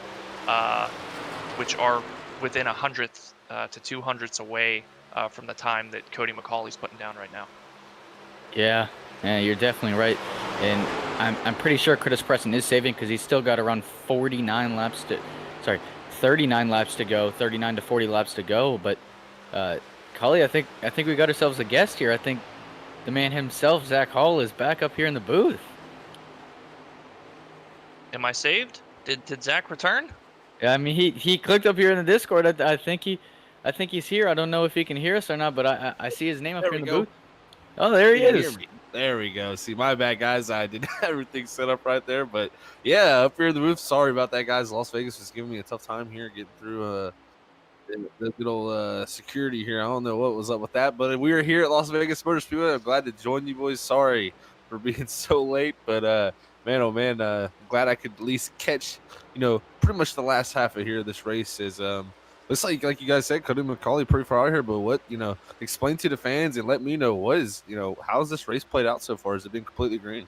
which are within 100th to 200ths away from the time that Cody McCauley's putting down right now. Yeah, you're definitely right. And I'm pretty sure Curtis Preston is saving because he's still got around 39 laps to go, 39 to 40 laps to go. But Cully, I think we got ourselves a guest here. I think the man himself, Zach Hall, is back up here in the booth. Am I saved? Did Zach return? Yeah, I mean he clicked up here in the Discord. I think he's here. I don't know if he can hear us or not, but I see his name up here in the booth. Oh, there he is. There we go. See, my bad, guys. I didn't have everything set up right there. But, yeah, up here in the booth. Sorry about that, guys. Las Vegas was giving me a tough time here getting through the good old security here. I don't know what was up with that. But we are here at Las Vegas Motor Speedway. I'm glad to join you boys. Sorry for being so late. But, man, oh, man, glad I could at least catch, pretty much the last half of here of this race is looks like you guys said, Cody McCauley pretty far out here, but what, explain to the fans and let me know how's this race played out so far? Has it been completely green?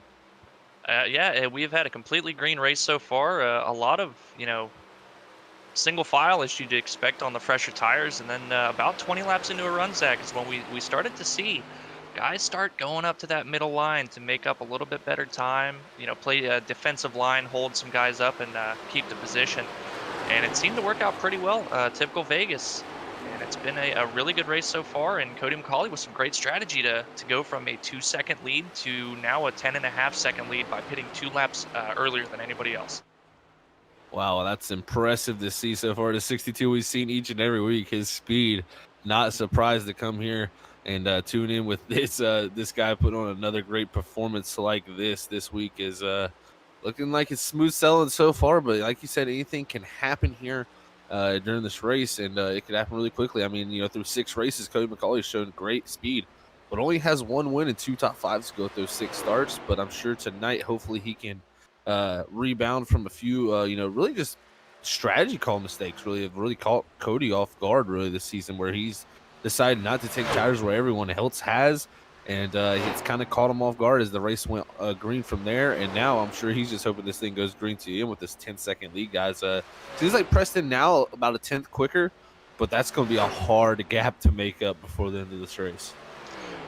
Yeah, we've had a completely green race so far. A lot of, single file as you'd expect on the fresher tires. And then about 20 laps into a run, Zach, is when we started to see guys start going up to that middle line to make up a little bit better time, play a defensive line, hold some guys up and keep the position. And it seemed to work out pretty well, typical Vegas. And it's been a really good race so far. And Cody McCauley with some great strategy to go from a 2-second lead to now a 10.5-second lead by pitting 2 laps earlier than anybody else. Wow, that's impressive to see so far. The 62 we've seen each and every week. His speed, not surprised to come here and tune in with this guy put on another great performance like this week is looking like it's smooth sailing so far, but like you said, anything can happen here during this race, and it could happen really quickly. I mean, through 6 races, Cody McCauley has shown great speed, but only has 1 win and 2 top 5s to go through 6 starts. But I'm sure tonight, hopefully, he can rebound from a few, really just strategy call mistakes. Really have really caught Cody off guard really this season, where he's decided not to take tires where everyone else has. And it's kind of caught him off guard as the race went green from there. And now I'm sure he's just hoping this thing goes green to him with this 10-second lead, guys. Seems like Preston now about a 10th quicker, but that's going to be a hard gap to make up before the end of this race.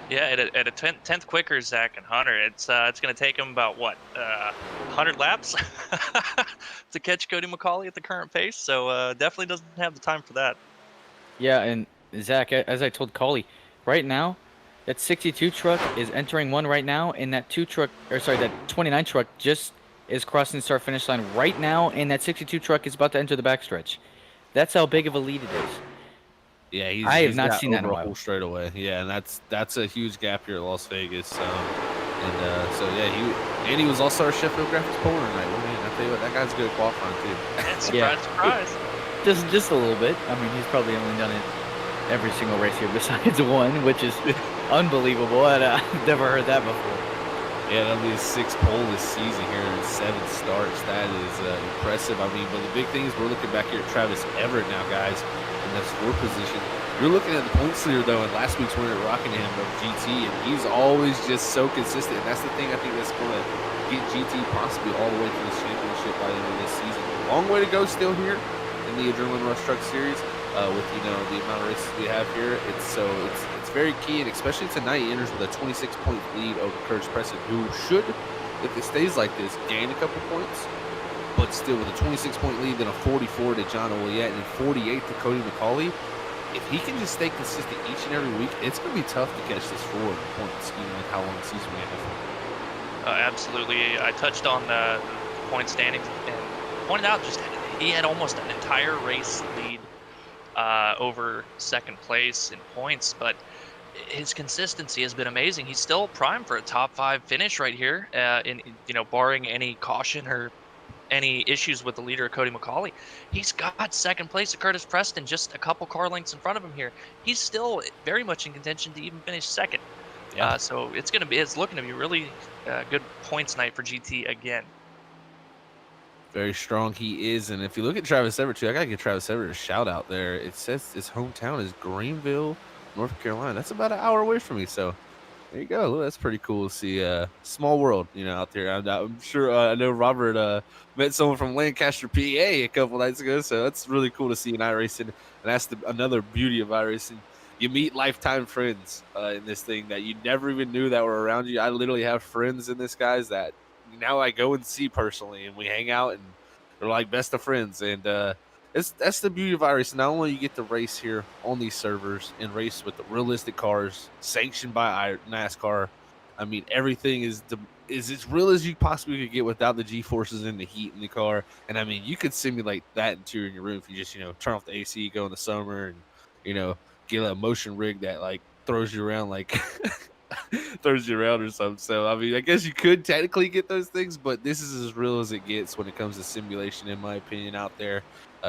Yeah, at a 10th quicker, Zach and Hunter, it's going to take him about, 100 laps to catch Cody McCauley at the current pace. So definitely doesn't have the time for that. Yeah, and Zach, as I told Coley, right now, that 62 truck is entering one right now, and that 29 truck just is crossing the start-finish line right now, and that 62 truck is about to enter the backstretch. That's how big of a lead it is. Yeah, I have not seen that in a while. Straight away. Yeah, and that's a huge gap here at Las Vegas. He was also our Sheffield Graphics Polar tonight. I tell you what, that guy's good at qualifying too. Surprise. Just a little bit. I mean, he's probably only done it every single race here besides one, which is unbelievable. I've never heard that before. Yeah, that'll be his 6th pole this season here in 7 starts. That is impressive. I mean, but the big thing is we're looking back here at Travis Everett now, guys, in that 4th position. You're looking at the points leader, though, and last week's winner at Rockingham of GT, and he's always just so consistent. And that's the thing I think that's going to get GT possibly all the way to the championship by the end of this season. Long way to go still here in the Adrenaline Rush Truck Series. With the amount of races we have here, it's very key, and especially tonight, he enters with a 26-point lead over Curtis Preston, who should, if it stays like this, gain a couple points, but still with a 26-point lead, then a 44 to John Oliet and 48 to Cody McCauley. if he can just stay consistent each and every week, it's going to be tough to catch this forward points, even with how long the season we have. Absolutely. I touched on the point standings and pointed out just he had almost an entire race lead over second place in points, but his consistency has been amazing. He's still primed for a top 5 finish right here, barring any caution or any issues with the leader, Cody McCauley. He's got second place at Curtis Preston, just a couple car lengths in front of him here. He's still very much in contention to even finish second. Yeah. So it's looking to be really good points night for GT again. Very strong he is, and if you look at Travis Everett too, I gotta give Travis Everett a shout out there. It says his hometown is Greenville, North Carolina. That's about an hour away from me, so there you go. Well, that's pretty cool to see. Small world, out there. I'm sure. I know Robert met someone from Lancaster, PA, a couple nights ago, so that's really cool to see in iRacing. And that's another beauty of iRacing. You meet lifetime friends in this thing that you never even knew that were around you. I literally have friends in this, guys, that now I go and see personally, and we hang out, and they're like best of friends. And that's the beauty of iRacing. Not only you get to race here on these servers and race with the realistic cars sanctioned by NASCAR. I mean, everything is as real as you possibly could get without the G-forces and the heat in the car. And I mean, you could simulate that interior in your room if you just, turn off the AC, go in the summer, and, get a motion rig that like throws you around like throws you around or something. So I mean, I guess you could technically get those things, but this is as real as it gets when it comes to simulation, in my opinion, out there.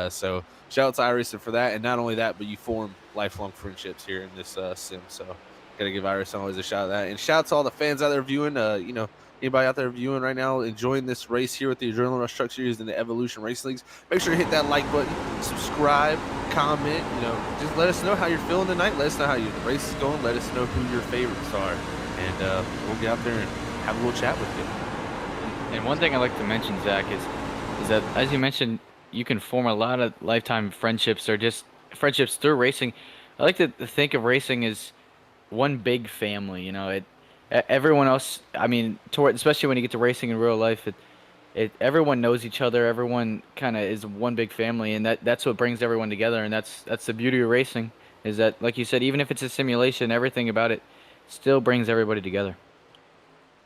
So shout out to iRacing for that, and not only that, but you form lifelong friendships here in this sim. So gotta give iRacing always a shout out to that, and shout out to all the fans out there viewing. Anybody out there viewing right now, enjoying this race here with the Adrenaline Rush Truck Series and the Evolution Race Leagues, make sure to hit that like button, subscribe, comment. Just let us know how you're feeling tonight. Let us know how the race is going. Let us know who your favorites are, and we'll get out there and have a little chat with you. And one thing I'd like to mention, Zach, is that, as you mentioned, you can form a lot of lifetime friendships or just friendships through racing. I like to think of racing as one big family. Everyone else, I mean, especially when you get to racing in real life, everyone knows each other. Everyone kind of is one big family, and that's what brings everyone together. And that's the beauty of racing, is that, like you said, even if it's a simulation, everything about it still brings everybody together.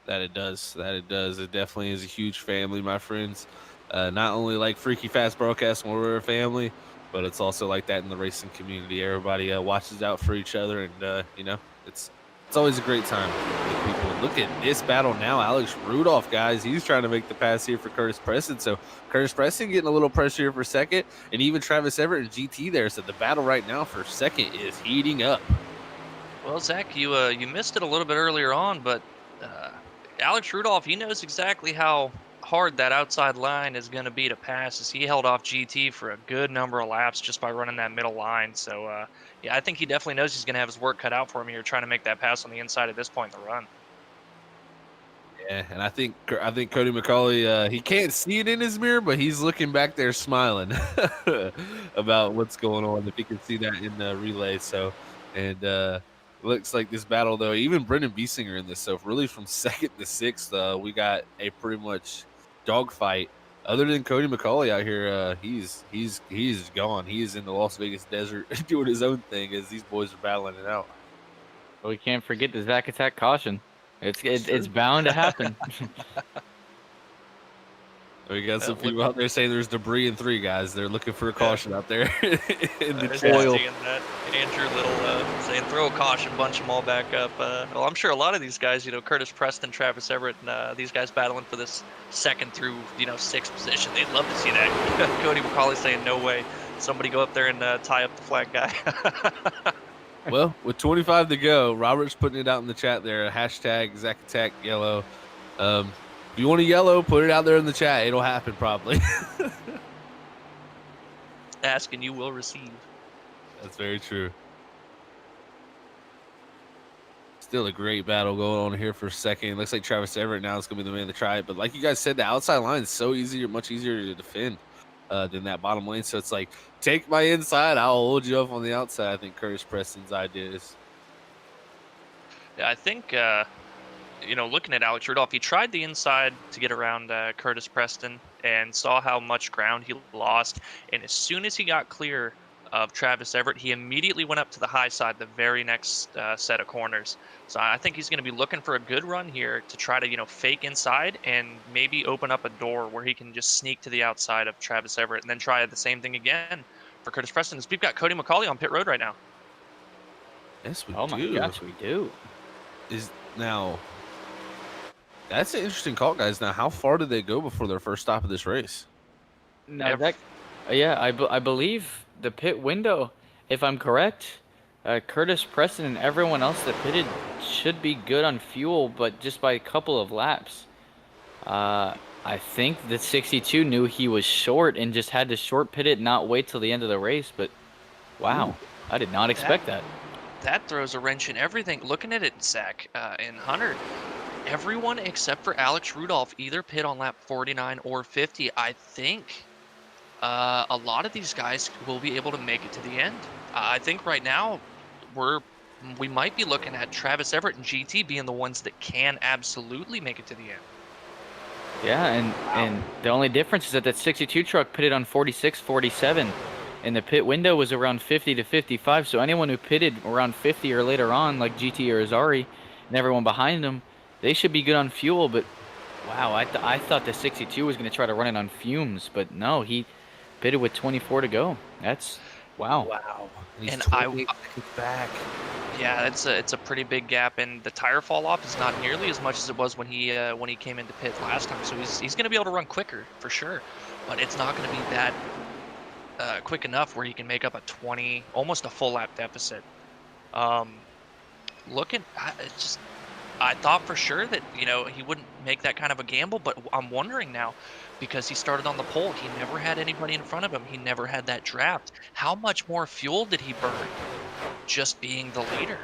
That it does. It definitely is a huge family, my friends. Not only like Freaky Fast Broadcast when we're a family, but it's also like that in the racing community. Everybody watches out for each other, and it's always a great time with people. Look at this battle now. Alex Rudolph, guys, he's trying to make the pass here for Curtis Preston. So Curtis Preston getting a little pressure here for second, and even Travis Everett and GT there. So the battle right now for second is heating up. Well, Zach, you missed it a little bit earlier on, but Alex Rudolph, he knows exactly how hard that outside line is going to be to pass, as he held off GT for a good number of laps just by running that middle line. So, yeah, I think he definitely knows he's going to have his work cut out for him here, trying to make that pass on the inside at this point in the run. Yeah, and I think Cody McCauley, he can't see it in his mirror, but he's looking back there smiling about what's going on, if he can see that in the relay. So, and looks like this battle, though, even Brendan Biesinger in this. So really from second to sixth, we got a pretty much dogfight. Other than Cody McCauley out here, he's gone. He is in the Las Vegas desert doing his own thing as these boys are battling it out. But we can't forget the Zach Attack caution. It's bound to happen. We got some people out there saying there's debris in 3, guys. They're looking for a caution out there in the foil. Andrew Little saying throw a caution, bunch them all back up. Well, I'm sure a lot of these guys, Curtis Preston, Travis Everett, and these guys battling for this second through, 6th position. They'd love to see that. Cody McCauley saying no way. Somebody go up there and tie up the flag guy. Well, with 25 to go, Robert's putting it out in the chat there. Hashtag Zach Attack yellow. If you want a yellow, put it out there in the chat. It'll happen probably. Ask and you will receive. That's very true. Still a great battle going on here for a second. Looks like Travis Everett now is going to be the man to try it. But like you guys said, the outside line is so much easier to defend than that bottom lane. So it's like, take my inside, I'll hold you up on the outside. I think Curtis Preston's idea is. Yeah, I think, looking at Alex Rudolph, he tried the inside to get around Curtis Preston and saw how much ground he lost. And as soon as he got clear of Travis Everett, he immediately went up to the high side the very next set of corners. So I think he's going to be looking for a good run here to try to, fake inside and maybe open up a door where he can just sneak to the outside of Travis Everett and then try the same thing again for Curtis Preston. We've got Cody McCauley on pit road right now. Yes, we Oh do. my gosh, we do. Now, that's an interesting call, guys. Now, how far did they go before their first stop of this race? No, yeah, I believe the pit window, if I'm correct, Curtis Preston and everyone else that pitted should be good on fuel, but just by a couple of laps. I think the 62 knew he was short and just had to short pit it, not wait till the end of the race. But wow, I did not expect that. That throws a wrench in everything. Looking at it, Zach and Hunter, everyone except for Alex Rudolph either pit on lap 49 or 50. I think a lot of these guys will be able to make it to the end. I think right now we might be looking at Travis Everett and GT being the ones that can absolutely make it to the end. Yeah, and the only difference is that 62 truck pitted on 46, 47, and the pit window was around 50 to 55. So anyone who pitted around 50 or later on, like GT or Azari, and everyone behind them, they should be good on fuel. But wow, I thought the 62 was going to try to run it on fumes, but no, he pitted with 24 to go. That's wow. Wow. He's And 28 seconds back. Yeah, it's a pretty big gap, and the tire fall off is not nearly as much as it was when he came into pit last time. So he's going to be able to run quicker for sure, but it's not going to be that quick enough where he can make up a 20, almost a full lap deficit. I thought for sure that he wouldn't make that kind of a gamble, but I'm wondering now, because he started on the pole, he never had anybody in front of him, he never had that draft. How much more fuel did he burn just being the leader?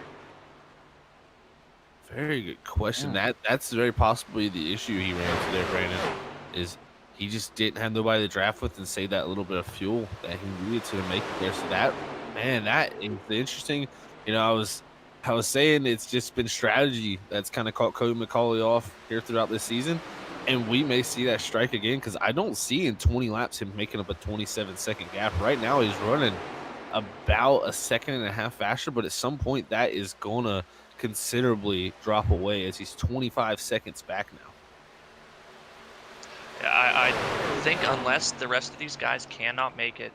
Very good question. That's very possibly the issue he ran into there, Brandon, is he just didn't have nobody to draft with and save that little bit of fuel that he needed to make it there. So that is interesting. I was saying it's just been strategy that's kind of caught Cody McCauley off here throughout this season, and we may see that strike again because I don't see in 20 laps him making up a 27-second gap. Right now he's running about a second and a half faster, but at some point that is going to considerably drop away as he's 25 seconds back now. Yeah, I think unless the rest of these guys cannot make it,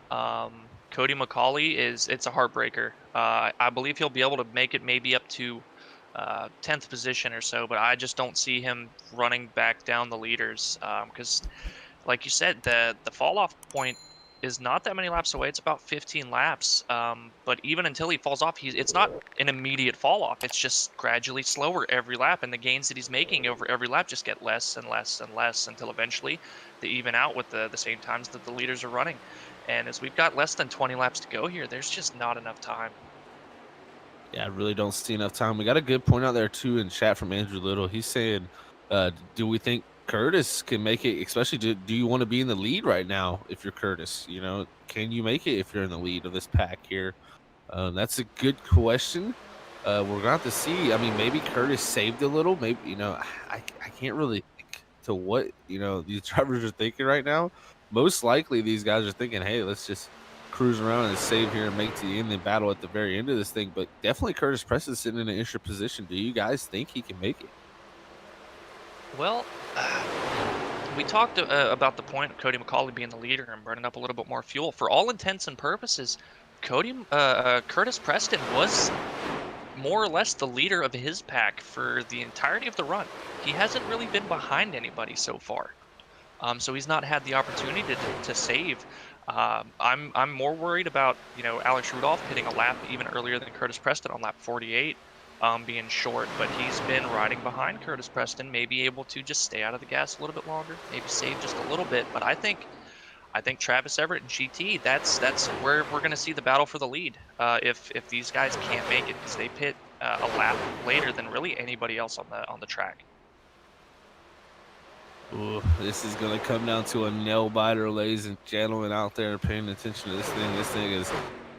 Cody McCauley it's a heartbreaker. I believe he'll be able to make it maybe up to 10th position or so, but I just don't see him running back down the leaders because, like you said, the fall off point is not that many laps away. It's about 15 laps. But even until he falls off, it's not an immediate fall off. It's just gradually slower every lap, and the gains that he's making over every lap just get less and less and less until eventually they even out with the same times that the leaders are running. And as we've got less than 20 laps to go here, there's just not enough time. Yeah, I really don't see enough time. We got a good point out there, too, in chat from Andrew Little. He's saying, do we think Curtis can make it, especially do you want to be in the lead right now if you're Curtis? Can you make it if you're in the lead of this pack here? That's a good question. We're going to have to see. I mean, maybe Curtis saved a little. Maybe, I can't really think to what, these drivers are thinking right now. Most likely these guys are thinking, hey, let's just cruise around and save here and make to the end and battle at the very end of this thing. But definitely Curtis Preston's sitting in an interesting position. Do you guys think he can make it? Well, we talked about the point of Cody McCauley being the leader and burning up a little bit more fuel. For all intents and purposes, Curtis Preston was more or less the leader of his pack for the entirety of the run. He hasn't really been behind anybody so far. So he's not had the opportunity to save. I'm more worried about Alex Rudolph hitting a lap even earlier than Curtis Preston on lap 48, being short. But he's been riding behind Curtis Preston, maybe able to just stay out of the gas a little bit longer, maybe save just a little bit. But I think Travis Everett and GT, that's where we're going to see the battle for the lead. If these guys can't make it, because they pit a lap later than really anybody else on the track. Ooh, this is going to come down to a nail biter, ladies and gentlemen out there paying attention to this thing. This thing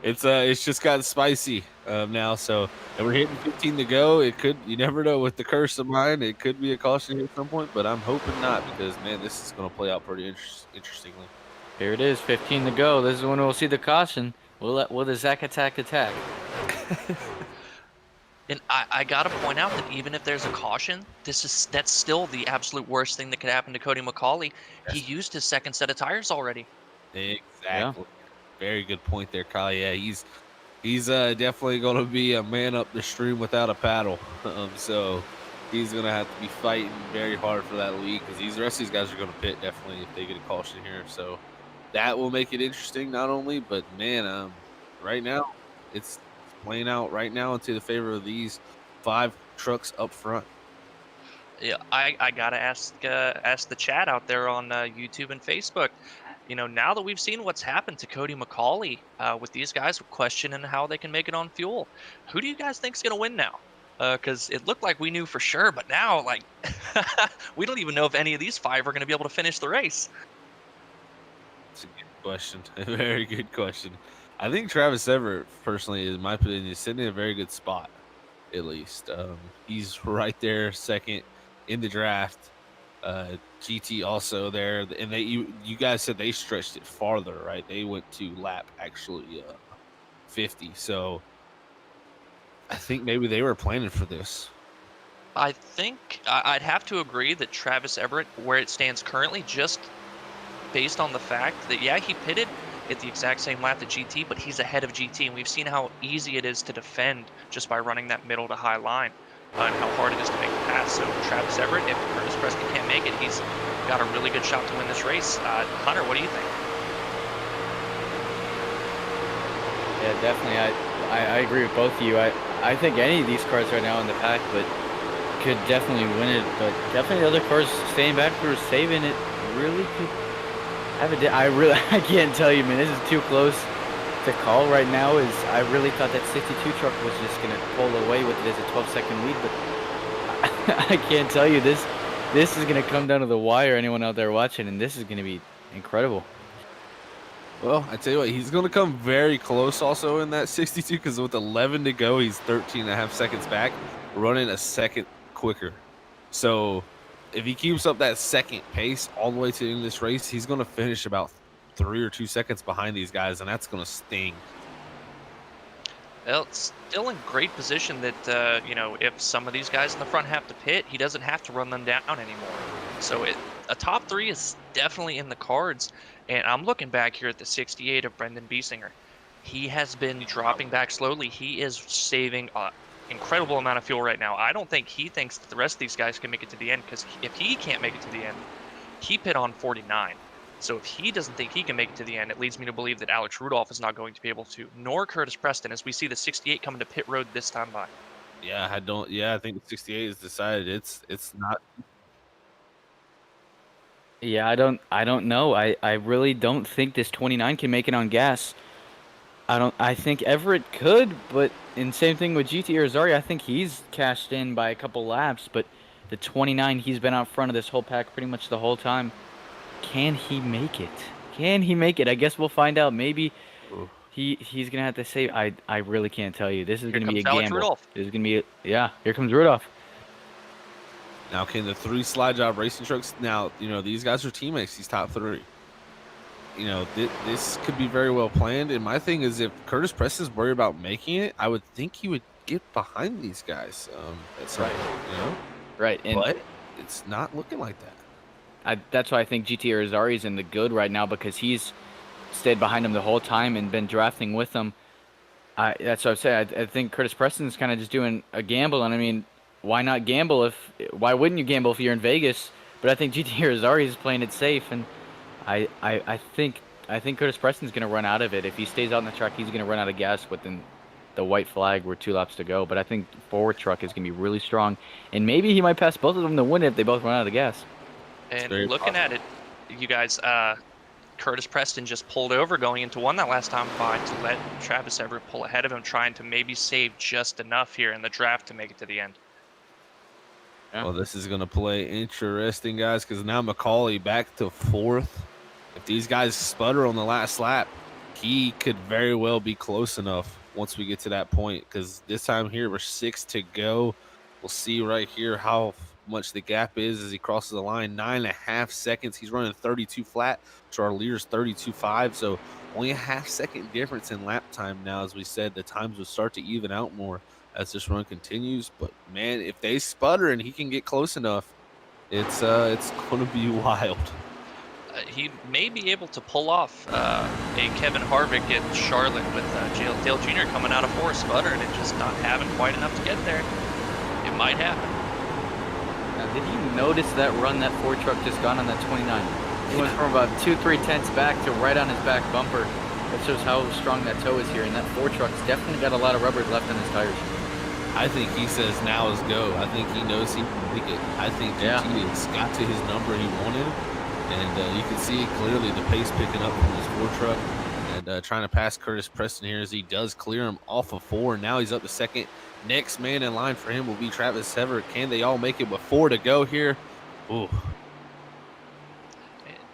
it's just gotten spicy now. So, and we're hitting 15 to go. You never know with the curse of mine. It could be a caution here at some point, but I'm hoping not because, man, this is going to play out pretty interestingly. Here it is, 15 to go. This is when we'll see the caution. Will the Zach attack? And I gotta point out that even if there's a caution, that's still the absolute worst thing that could happen to Cody McCauley. He Yes. used his second set of tires already. Yeah. Exactly. Very good point there, Kyle. Yeah, he's definitely gonna be a man up the stream without a paddle. So he's gonna have to be fighting very hard for that lead because the rest of these guys are gonna pit definitely if they get a caution here. So that will make it interesting not only, but man, right now it's playing out right now into the favor of these 5 trucks up front. Yeah, I gotta ask the chat out there on YouTube and Facebook. You know, now that we've seen what's happened to Cody McCauley with these guys questioning how they can make it on fuel, who do you guys think's gonna win now? Because it looked like we knew for sure, but now like we don't even know if any of these 5 are gonna be able to finish the race. It's a good question. A very good question. I think Travis Everett, personally, in my opinion, is sitting in a very good spot. At least he's right there, second in the draft. GT also there, and you guys said they stretched it farther, right? They went to lap actually 50. So I think maybe they were planning for this. I think I'd have to agree that Travis Everett, where it stands currently, just based on the fact that, yeah, he pitted at the exact same lap that GT, but he's ahead of GT, and we've seen how easy it is to defend just by running that middle to high line and how hard it is to make the pass. So Travis Everett, if Curtis Preston can't make it, he's got a really good shot to win this race. Hunter, what do you think? Yeah, definitely. I agree with both of you. I think any of these cars right now in the pack, but could definitely win it. But definitely the other cars staying back for saving it really could have a. I can't tell you, man. This is too close to call right now. I really thought that 62 truck was just gonna pull away with it as a 12-second lead, but I can't tell you this. This is gonna come down to the wire. Anyone out there watching, and this is gonna be incredible. Well, I tell you what, he's going to come very close also in that 62 because with 11 to go, he's 13 and a half seconds back, running a second quicker. So if he keeps up that second pace all the way to the end of this race, he's going to finish about 3 or 2 seconds behind these guys, and that's going to sting. Well, it's still in great position that, you know, if some of these guys in the front have to pit, he doesn't have to run them down anymore. So a top 3 is definitely in the cards. And I'm looking back here at the 68 of Brendan Biesinger. He has been dropping back slowly. He is saving an incredible amount of fuel right now. I don't think he thinks that the rest of these guys can make it to the end, because if he can't make it to the end, he pit on 49. So if he doesn't think he can make it to the end, it leads me to believe that Alex Rudolph is not going to be able to, nor Curtis Preston, as we see the 68 coming to pit road this time by. Yeah, I think the 68 has decided it's not. Yeah, I don't know. I really don't think this 29 can make it on gas. I think Everett could, but in same thing with GT Arizari, I think he's cashed in by a couple laps, but the 29, he's been out front of this whole pack pretty much the whole time. Can he make it? Can he make it? I guess we'll find out. Maybe he's gonna have to save. I really can't tell you. This is gonna be a Alex gamble. Rudolph. This is gonna be here comes Rudolph. Now, can the 3 slide job racing trucks? Now, you know, these guys are teammates. These top 3. You know, this could be very well planned. And my thing is, if Curtis Preston's worried about making it, I would think he would get behind these guys. At some point, you know, Right, and but it's not looking like that. that's why I think GT Arizari's in the good right now, because he's stayed behind him the whole time and been drafting with him. That's what I'm saying. I think Curtis Preston's kind of just doing a gamble, and I mean, why not gamble? Why wouldn't you gamble if you're in Vegas? But I think GT Arizari is playing it safe, and I think Curtis Preston's gonna run out of it. If he stays out on the track, he's gonna run out of gas within the white flag with 2 laps to go. But I think forward truck is gonna be really strong, and maybe he might pass both of them to win it if they both run out of gas. And looking at it, you guys, Curtis Preston just pulled over going into one that last time by to let Travis Everett pull ahead of him, trying to maybe save just enough here in the draft to make it to the end. Yeah. Well, this is going to play interesting, guys, because now McCauley back to 4th. If these guys sputter on the last lap, he could very well be close enough once we get to that point, because this time here we're 6 to go. We'll see right here how much the gap is as he crosses the line. 9.5 seconds. He's running 32 flat to our leader's 32.5. So only a half-second difference in lap time now. As we said, the times will start to even out more as this run continues. But man, if they sputter and he can get close enough, it's going to be wild. He may be able to pull off a Kevin Harvick at Charlotte with Dale Jr. coming out of 4 sputtering and just not having quite enough to get there. It might happen. Now, did you notice that run that Ford truck just got on that 29? He went from about 2-3 tenths back to right on his back bumper. That shows how strong that toe is here, and that Ford truck's definitely got a lot of rubber left on his tires. I think he says now is go. I think he knows he can make it. I think GT has got to his number he wanted. And you can see clearly the pace picking up from his Ford truck and trying to pass Curtis Preston here as he does clear him off of 4. Now he's up to second. Next man in line for him will be Travis Everett. Can they all make it with 4 to go here? Ooh.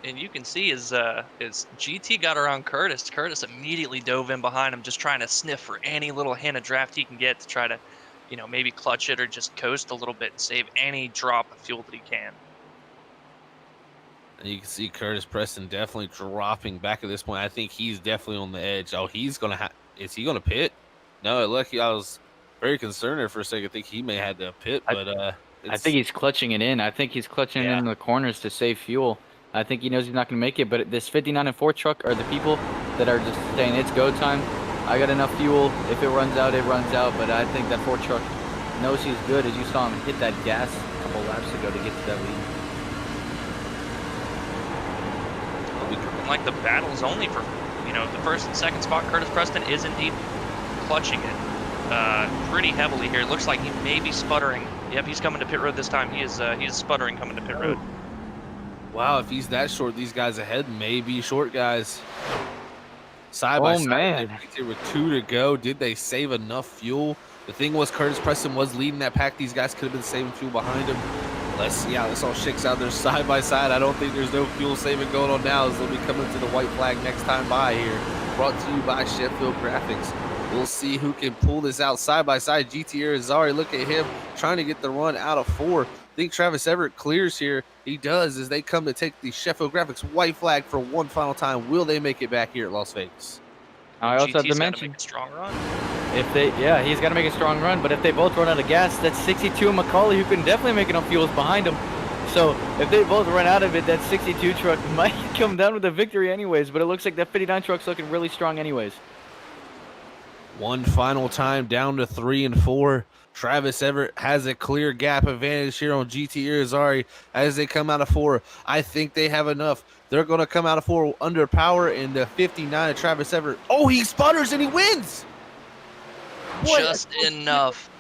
And you can see as GT got around Curtis, Curtis immediately dove in behind him, just trying to sniff for any little hint of draft he can get to try to, maybe clutch it or just coast a little bit and save any drop of fuel that he can. And you can see Curtis Preston definitely dropping back at this point. I think he's definitely on the edge. Oh, he's going to is he going to pit? No, lucky I was very concerned there for a second. I think he may have had to pit, but I think he's clutching it in. I think he's clutching it in the corners to save fuel. I think he knows he's not going to make it, but this 59 and 4 truck are the people that are just saying it's go time. I got enough fuel. If it runs out, it runs out. But I think that 4 truck knows he's good, as you saw him hit that gas a couple laps ago to get to that lead. Like the battle's only for, the first and second spot. Curtis Preston is indeed clutching it pretty heavily here. It looks like he may be sputtering. Yep, he's coming to pit road this time. He is sputtering coming to pit road. Wow, if he's that short, these guys ahead may be short guys. Side by side, man. With 2 to go. Did they save enough fuel? The thing was, Curtis Preston was leading that pack. These guys could have been saving fuel behind him. Let's see how this all shakes out there side by side. I don't think there's no fuel saving going on now as they'll be coming to the white flag next time by here. Brought to you by Sheffield Graphics. We'll see who can pull this out side by side. GT Irizarry, look at him trying to get the run out of 4. I think Travis Everett clears here. He does as they come to take the Sheffield Graphics white flag for one final time. Will they make it back here at Las Vegas? I also have to GT's gotta mention, make a strong run. he's got to make a strong run, but if they both run out of gas, that's 62 and McCauley, who can definitely make enough fuel, is behind him. So if they both run out of it, that 62 truck might come down with a victory anyways, but it looks like that 59 truck's looking really strong anyways. One final time down to 3 and 4. Travis Everett has a clear gap advantage here on GT Irizarry as they come out of 4. I think they have enough. They're going to come out of 4 under power in the 59 of Travis Everett. Oh, he sputters and he wins. What Just enough.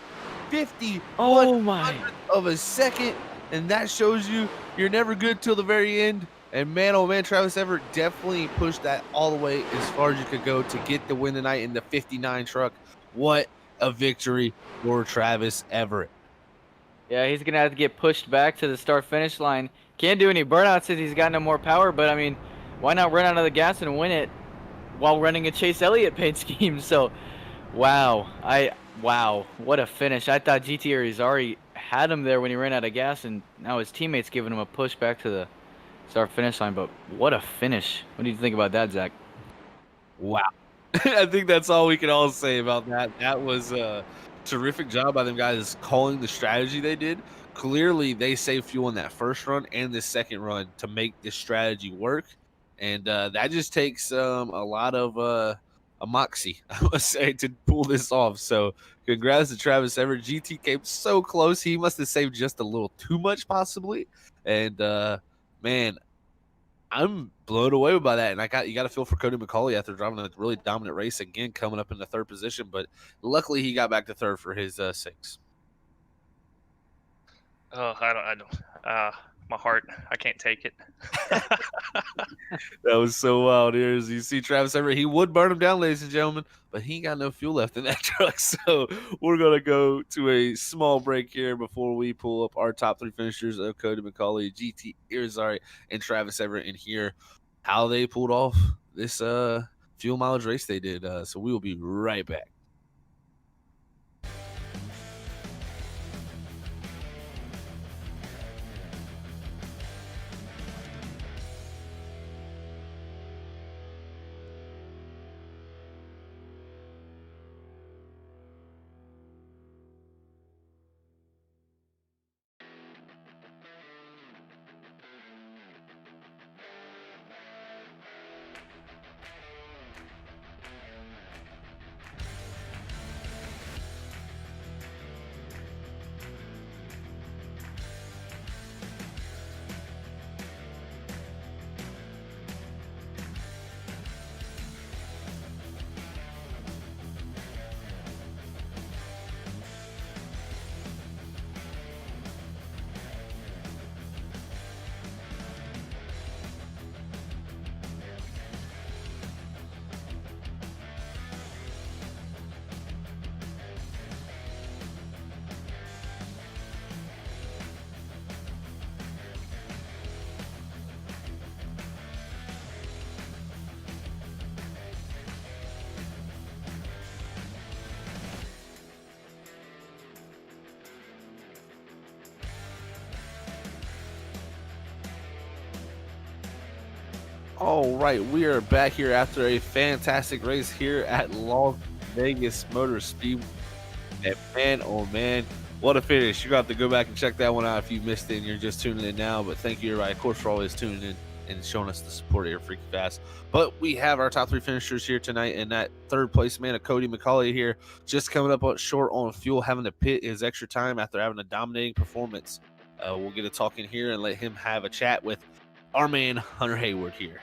50 Oh my of a second, and that shows you you're never good till the very end. And man, oh man, Travis Everett definitely pushed that all the way as far as you could go to get the win tonight in the 59 truck. What a victory for Travis Everett. Yeah, he's gonna have to get pushed back to the start-finish line. Can't do any burnouts since he's got no more power, but I mean, why not run out of the gas and win it while running a Chase Elliott paint scheme? So, wow, what a finish. I thought GT Irizarry had him there when he ran out of gas, and now his teammates giving him a push back to the start-finish line, but what a finish. What do you think about that, Zach? Wow. I think that's all we can all say about that. That was a terrific job by them guys calling the strategy they did. Clearly, they saved fuel in that first run and the second run to make this strategy work. And that just takes a lot of a moxie, I must say, to pull this off. So congrats to Travis Everett. GT came so close. He must have saved just a little too much, possibly. And, man, I'm blown away by that, and you got to feel for Cody McCauley after driving a really dominant race again, coming up in the 3rd position. But luckily, he got back to 3rd for his 6. Oh, I don't. My heart, I can't take it. That was so wild. Here, as you see Travis Everett, he would burn him down, ladies and gentlemen, but he ain't got no fuel left in that truck. So we're gonna go to a small break here before we pull up our top 3 finishers of Cody McCauley, GT Irizarry, and Travis Everett, and hear how they pulled off this fuel mileage race they did. So we will be right back. All right, we are back here after a fantastic race here at Las Vegas Motor Speedway. And man, oh man, what a finish. You're going to have to go back and check that one out if you missed it and you're just tuning in now. But thank you, everybody, of course, for always tuning in and showing us the support here, Freaky Fast. But we have our top three finishers here tonight, and that third place man of Cody McCauley here, just coming up short on fuel, having to pit his extra time after having a dominating performance. We'll get a talk in here and let him have a chat with our man, Hunter Hayward here.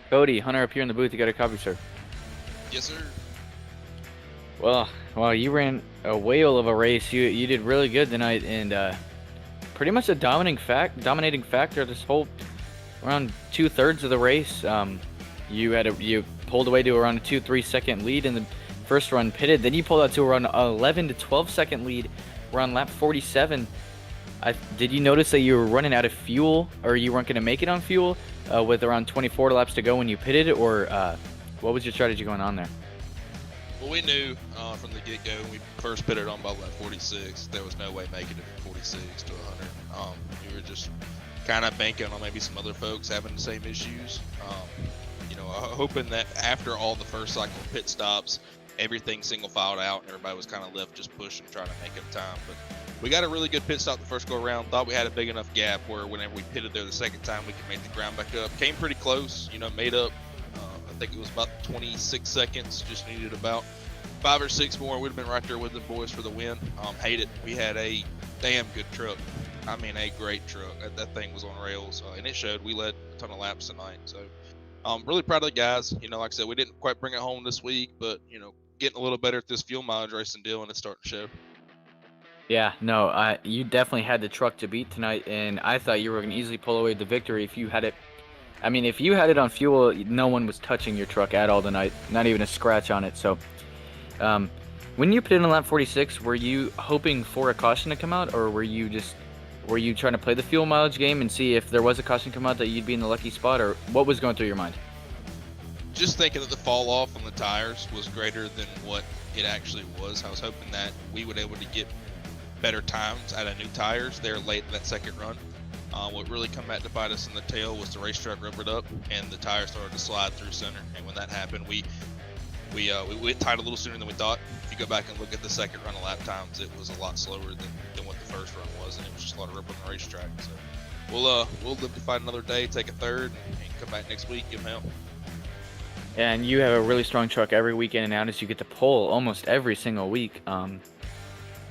Cody, Hunter up here in the booth. You got a copy, sir. Yes, sir. Well, you ran a whale of a race. You did really good tonight, and pretty much a dominating factor this whole around 2/3 of the race. You pulled away to around a 2-3 second lead in the first run, pitted. Then you pulled out to around 11 to 12 second lead around lap 47. Did you notice that you were running out of fuel, or you weren't going to make it on fuel with around 24 laps to go when you pitted, or what was your strategy going on there? Well, we knew from the get-go when we first pitted on about lap 46, there was no way making it from 46 to 100. We were just kind of banking on maybe some other folks having the same issues. Hoping that after all the first cycle pit stops, everything single filed out and everybody was kind of left just pushing, trying to make up time. But we got a really good pit stop the first go around. Thought we had a big enough gap where whenever we pitted there the second time, we could make the ground back up. Came pretty close, made up. I think it was about 26 seconds. Just needed about 5 or 6 more. We'd have been right there with the boys for the win. Hate it. We had a damn good truck. I mean, a great truck. That thing was on rails, and it showed. We led a ton of laps tonight. So, really proud of the guys. Like I said, we didn't quite bring it home this week, but getting a little better at this fuel mileage racing deal, and it's starting to show. Yeah, no, you definitely had the truck to beat tonight, and I thought you were going to easily pull away the victory if you had it. I mean, if you had it on fuel, no one was touching your truck at all tonight, not even a scratch on it. So, when you put in on lap 46, were you hoping for a caution to come out, or were you trying to play the fuel mileage game and see if there was a caution come out that you'd be in the lucky spot, or what was going through your mind? Just thinking that the fall off on the tires was greater than what it actually was. I was hoping that we would be able to get better times out of new tires there late in that second run. What really come back to bite us in the tail was the racetrack rubbered up and the tires started to slide through center. And when that happened, we went tight a little sooner than we thought. If you go back and look at the second run of lap times, it was a lot slower than what the first run was, and it was just a lot of rip on the racetrack. So we'll live to fight another day, take a third, and come back next week, give them hell. And you have a really strong truck every week in and out, as you get to pull almost every single week.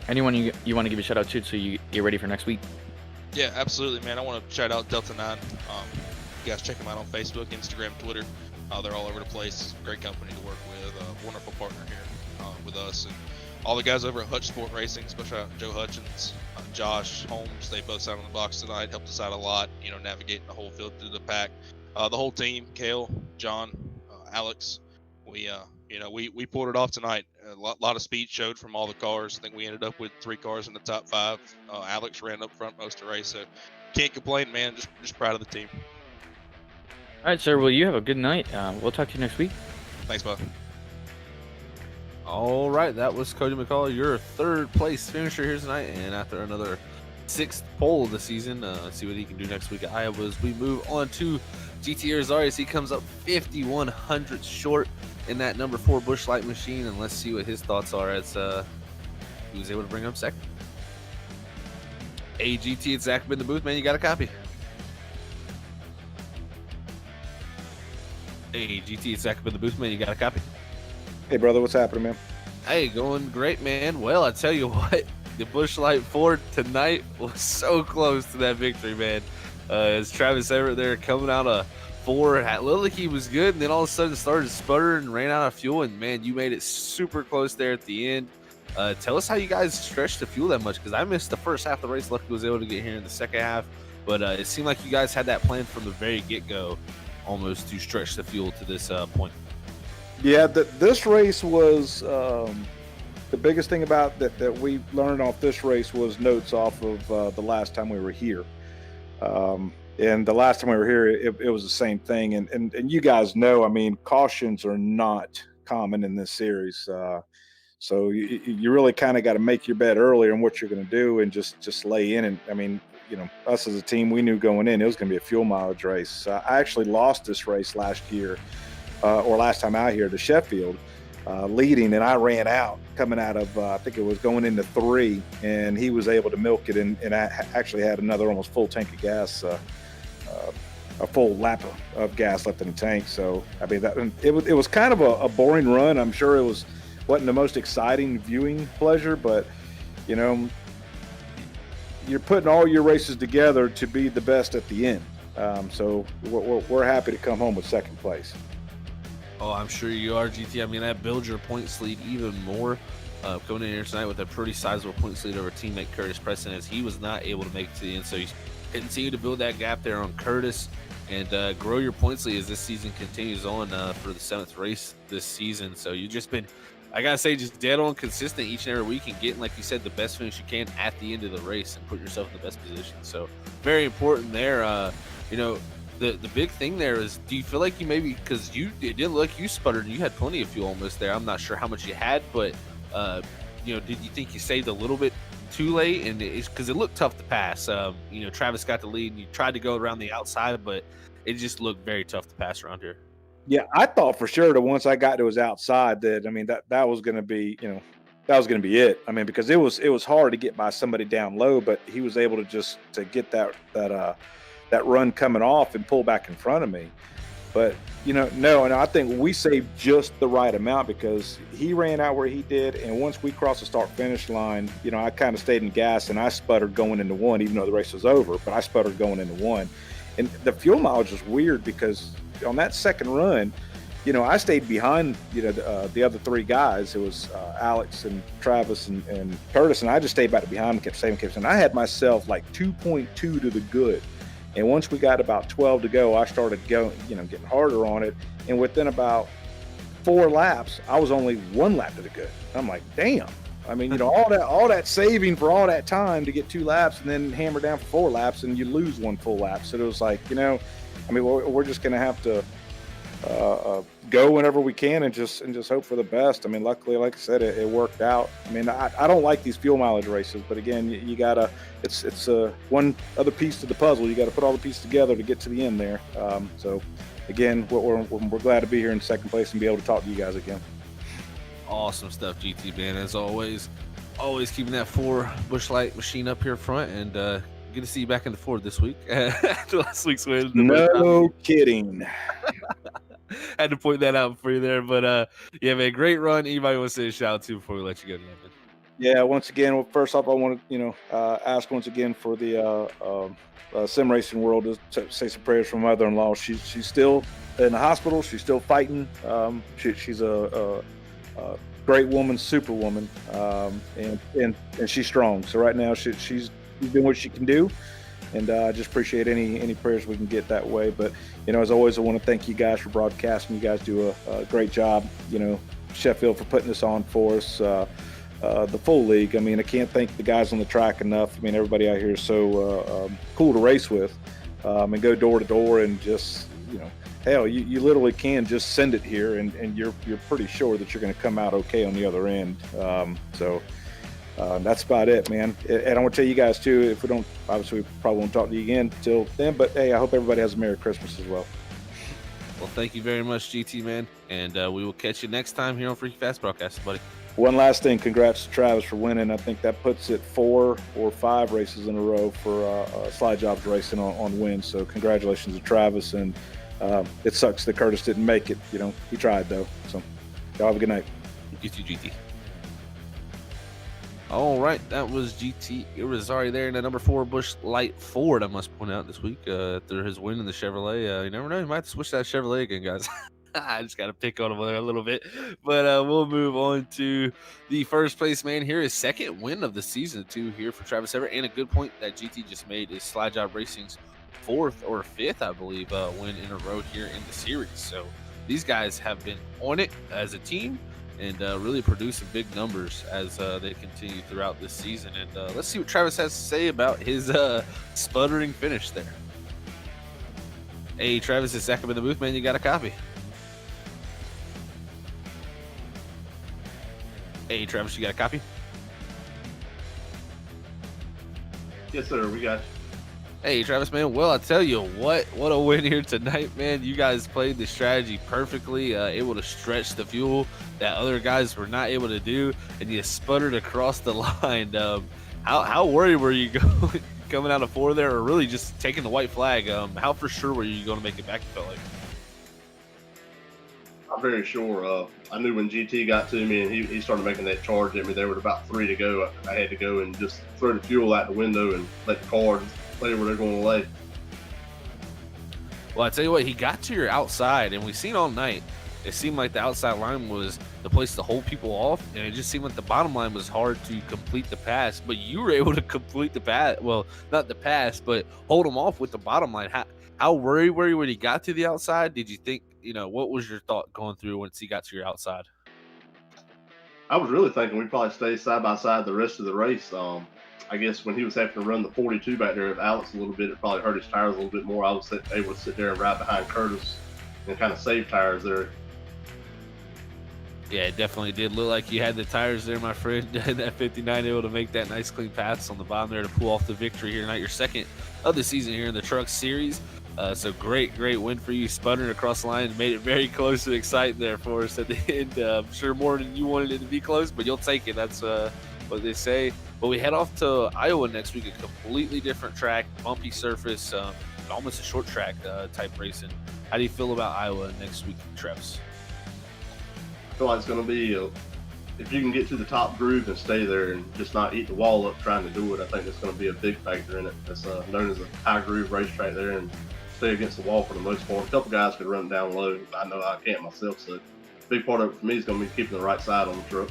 Anyone you want to give a shout out to, so you get ready for next week? Yeah, absolutely, man. I want to shout out Delta 9. You guys check them out on Facebook, Instagram, Twitter. They're all over the place. Great company to work with. Wonderful partner here with us. And all the guys over at Hutch Sport Racing, especially Joe Hutchins, Josh Holmes. They both sat on the box tonight. Helped us out a lot, navigating the whole field through the pack. The whole team, Kale, John, Alex. We pulled it off tonight. A lot of speed showed from all the cars. I think we ended up with 3 cars in the top 5. Alex ran up front most of the race, so can't complain, man. Just proud of the team. All right, sir. Well, you have a good night. We'll talk to you next week. Thanks, bud. All right, that was Cody McCauley, your third place finisher here tonight, and after another 6th pole of the season, see what he can do next week at Iowa. As we move on to GT Arizarius, he comes up 5,100 short in that number 4 Busch Light machine, and let's see what his thoughts are as he was able to bring up second. Hey, GT, it's Zach in the booth, man. You got a copy? Hey, GT, it's Zach in the booth, man. You got a copy? Hey, brother, what's happening, man? Hey, going great, man. Well, I tell you what, the Busch Light Ford tonight was so close to that victory, man. As Travis Everett there coming out of 4, it looked like he was good, and then all of a sudden started sputtering and ran out of fuel, and man, you made it super close there at the end. Tell us how you guys stretched the fuel that much, because I missed the first half of the race. Luckily was able to get here in the second half, but it seemed like you guys had that plan from the very get-go almost to stretch the fuel to this point. Yeah, this race was the biggest thing about that we learned off this race was notes off of the last time we were here. And the last time we were here, it was the same thing. And you guys know, I mean, cautions are not common in this series. So you really kind of got to make your bet earlier on what you're going to do and just lay in. And I mean, us as a team, we knew going in it was going to be a fuel mileage race. I actually lost this race last year, or last time out here to Sheffield, leading, and I ran out coming out of I think it was going into 3, and he was able to milk it, and I actually had another almost full tank of gas, a full lap of gas left in the tank. So I mean, it was kind of a boring run. I'm sure it wasn't the most exciting viewing pleasure, but you're putting all your races together to be the best at the end. So we're happy to come home with second place. Oh, I'm sure you are, GT. I mean, that builds your points lead even more. Coming in here tonight with a pretty sizable points lead over teammate Curtis Preston, as he was not able to make it to the end. So you continue to build that gap there on Curtis and grow your points lead as this season continues on for the 7th race this season. So you've just been, I gotta say, just dead on consistent each and every week and getting, like you said, the best finish you can at the end of the race and put yourself in the best position. So very important there. The big thing there is, do you feel like you maybe, because it didn't look like you sputtered and you had plenty of fuel almost there. I'm not sure how much you had, but did you think you saved a little bit too late? And it's because it looked tough to pass. Travis got the lead and you tried to go around the outside, but it just looked very tough to pass around here. Yeah, I thought for sure that once I got to his outside that was going to be, that was going to be it. I mean, because it was hard to get by somebody down low, but he was able to get that run coming off and pull back in front of me. But no, and I think we saved just the right amount because he ran out where he did, and once we crossed the start finish line, I kind of stayed in gas and I sputtered going into 1, even though the race was over, but I sputtered going into 1. And the fuel mileage was weird because on that second run, I stayed behind, the other 3 guys. It was Alex and Travis and Curtis, and I just stayed back behind and kept saving. And I had myself like 2.2 to the good. And once we got about 12 to go, I started going, getting harder on it. And within about 4 laps, I was only 1 lap to the good. I'm like, damn. I mean, all that saving for all that time to get 2 laps and then hammer down for 4 laps and you lose 1 full lap. So it was like, we're just going to have to go whenever we can and just hope for the best. I mean, luckily, like I said, it worked out. I mean, I don't like these fuel mileage races, but again, you gotta, it's one other piece to the puzzle. You got to put all the pieces together to get to the end there. So again, we're glad to be here in second place and be able to talk to you guys again. Awesome stuff, GT, man. As always keeping that 4 Busch Light machine up here front, and good to see you back in the Ford this week. After last week's win. No kidding. Had to point that out for you there, but yeah, man, great run. Anybody want to say a shout out to before we let you go? Yeah, once again, first off, I want to ask once again for the sim racing world to say some prayers for my mother-in-law. She's still in the hospital. She's still fighting. She's a great woman, superwoman, and she's strong. So right now she's doing what she can do. And I just appreciate any prayers we can get that way. But, as always, I want to thank you guys for broadcasting. You guys do a great job, Sheffield for putting this on for us, the full league. I mean, I can't thank the guys on the track enough. I mean, everybody out here is so cool to race with and go door to door and just, hell, you literally can just send it here and you're pretty sure that you're going to come out okay on the other end. That's about it, man. And I want to tell you guys too, if we don't, obviously we probably won't talk to you again till then, but hey, I hope everybody has a Merry Christmas as well. Well, thank you very much, GT, man. And we will catch you next time here on Freaky Fast Broadcast, buddy. One last thing, congrats to Travis for winning. I think that puts it 4 or 5 races in a row for Slide Jobs Racing on wins. So congratulations to Travis. And it sucks that Curtis didn't make it. He tried though. So y'all have a good night. You too, GT. All right, that was GT Irizarry there in the number 4 Busch Light Ford, I must point out, this week. After his win in the Chevrolet, you never know, you might have to switch that Chevrolet again, guys. I just got to pick on him there a little bit. But we'll move on to the first place man here. His second win of the season, too, here for Travis Everett. And a good point that GT just made is Slide Job Racing's 4th or 5th, I believe, win in a row here in the series. So these guys have been on it as a team and really producing big numbers as they continue throughout this season. And let's see what Travis has to say about his sputtering finish there. Hey, Travis, is Zach up in the booth, man. You got a copy? Hey, Travis, you got a copy? Yes, sir. We got you. Hey, Travis, man. Well, I tell you what a win here tonight, man. You guys played the strategy perfectly, able to stretch the fuel that other guys were not able to do, and you sputtered across the line. How worried were you going coming out of 4 there, or really just taking the white flag? How for sure were you going to make it back? You felt like? I'm very sure. I knew when GT got to me and he started making that charge at me, there was about 3 to go. I had to go and just throw the fuel out the window and let the cars lay where they're going to lay. Well, I tell you what, he got to your outside, and we've seen all night. It seemed like the outside line was the place to hold people off, and it just seemed like the bottom line was hard to complete the pass. But you were able to complete the pass. Well, not the pass, but hold them off with the bottom line. How worried were you when he got to the outside? Did you think, what was your thought going through once he got to your outside? I was really thinking we'd probably stay side by side the rest of the race. I guess when he was having to run the 42 back there with Alex a little bit, it probably hurt his tires a little bit more. I was able to sit there and ride behind Curtis and kind of save tires there. Yeah, it definitely did look like you had the tires there, my friend. That 59 able to make that nice clean pass on the bottom there to pull off the victory here tonight, your second of the season here in the Truck Series. So great win for you, sputtering across the line, made it very close and exciting there for us at the end. I'm sure more than you wanted it to be close, but you'll take it. That's what they say. But we head off to Iowa next week, a completely different track, bumpy surface, almost a short track type racing. How do you feel about Iowa next week, Travis? I feel like it's going to be, if you can get to the top groove and stay there and just not eat the wall up trying to do it, I think that's going to be a big factor in it. It's known as a high groove racetrack there, and stay against the wall for the most part. A couple guys could run it down low. I know I can't myself, so a big part of it for me is going to be keeping the right side on the truck.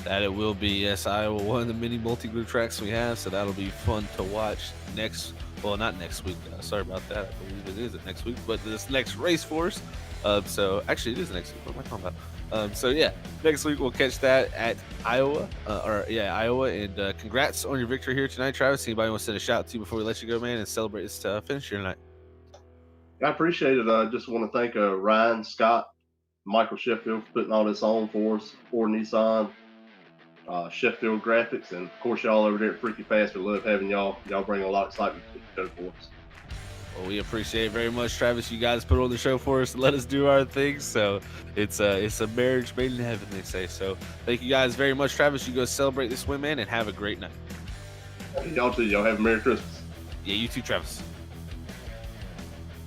That it will be, yes, Iowa, one of the many multi-group tracks we have, so that'll be fun to watch not next week. Sorry about that. I believe it is next week, but this next race for us. So actually, it is next week. What am I talking about? So yeah, next week we'll catch that at Iowa, Iowa. And congrats on your victory here tonight, Travis. Anybody want to send a shout out to you before we let you go, man, and celebrate this finish here tonight? I appreciate it. I just want to thank Ryan, Scott, Michael Sheffield for putting all this on for us, for Nissan, Sheffield Graphics, and of course y'all over there at Freaky Fast. We love having y'all. Y'all bring a lot of excitement to the show for us. Well, we appreciate it very much, Travis. You guys put on the show for us and let us do our thing. So it's a marriage made in heaven, they say. So thank you guys very much, Travis. You go celebrate this win, man, and have a great night. Y'all too. Y'all have a Merry Christmas. Yeah, you too, Travis.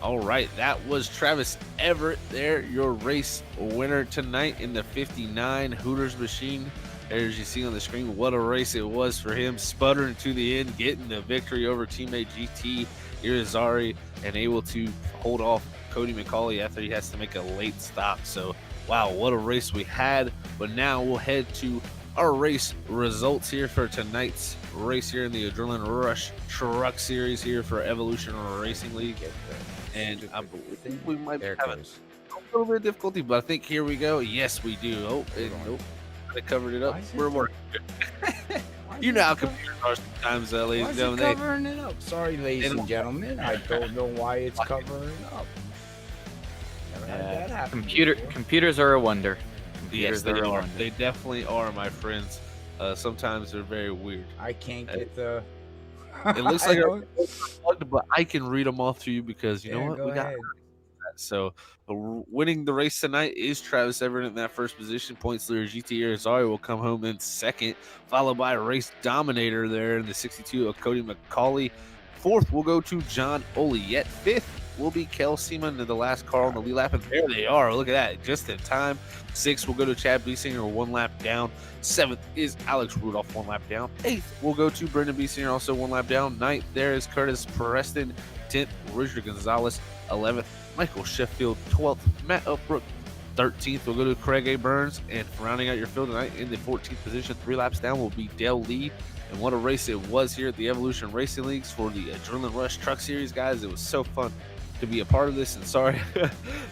All right, that was Travis Everett there, your race winner tonight in the 59 Hooters machine. As you see on the screen, what a race it was for him, sputtering to the end, getting the victory over teammate GT Irizarry, and able to hold off Cody McCauley after he has to make a late stop. So, wow, what a race we had. But now we'll head to our race results here for tonight's race here in the Adrenaline Rush Truck Series here for Evolution Racing League. And I believe we might be having a little bit of difficulty, but I think here we go. Yes, we do. Oh, nope. I covered it up. We're working. You know how computers are sometimes, ladies and gentlemen. Covering it up. Sorry, ladies and gentlemen. I don't know why it's covering it up. Never had that happen Computers are a wonder. Yes, they are. They definitely are, my friends. Sometimes they're very weird. I can't get the. It looks like but I can read them off to you because you know what? We got that. So winning the race tonight is Travis Everett in that first position. Points leader GT Irizarry will come home in second, followed by a race dominator there in the 62 of Cody McCauley. Fourth will go to John Oliet. Fifth will be Kel Seaman in the last car on the lead lap. And there they are. Look at that. Just in time. Sixth will go to Chad Biesinger, 1 lap down. Seventh is Alex Rudolph, 1 lap down. Eighth will go to Brendan Biesinger, also 1 lap down. Ninth, there is Curtis Preston. 10th, Richard Gonzalez. 11th, Michael Sheffield. 12th, Matt Upbrook. 13th will go to Craig A. Burns. And rounding out your field tonight in the 14th position, 3 laps down, will be Dale Lee. And what a race it was here at the Evolution Racing Leagues for the Adrenaline Rush Truck Series, guys. It was so fun to be a part of this, and sorry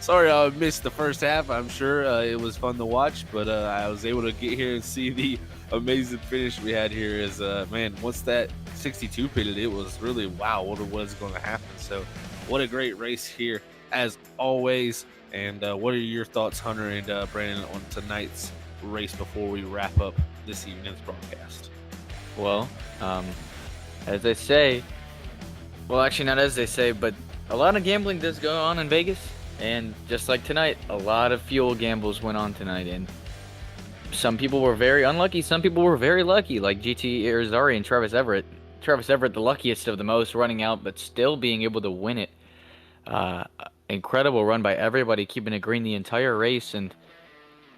I missed the first half. I'm sure it was fun to watch, but I was able to get here and see the amazing finish we had here. As man, once that 62 pitted, it was really wow, what was going to happen. So what a great race here as always. And what are your thoughts, Hunter and Brandon, on tonight's race before we wrap up this evening's broadcast? Well, as I say, Well, actually, not as they say, but a lot of gambling does go on in Vegas. And just like tonight, a lot of fuel gambles went on tonight. And some people were very unlucky. Some people were very lucky, like GT Irizarry and Travis Everett. Travis Everett, the luckiest of the most, running out, but still being able to win it. Incredible run by everybody, keeping it green the entire race. And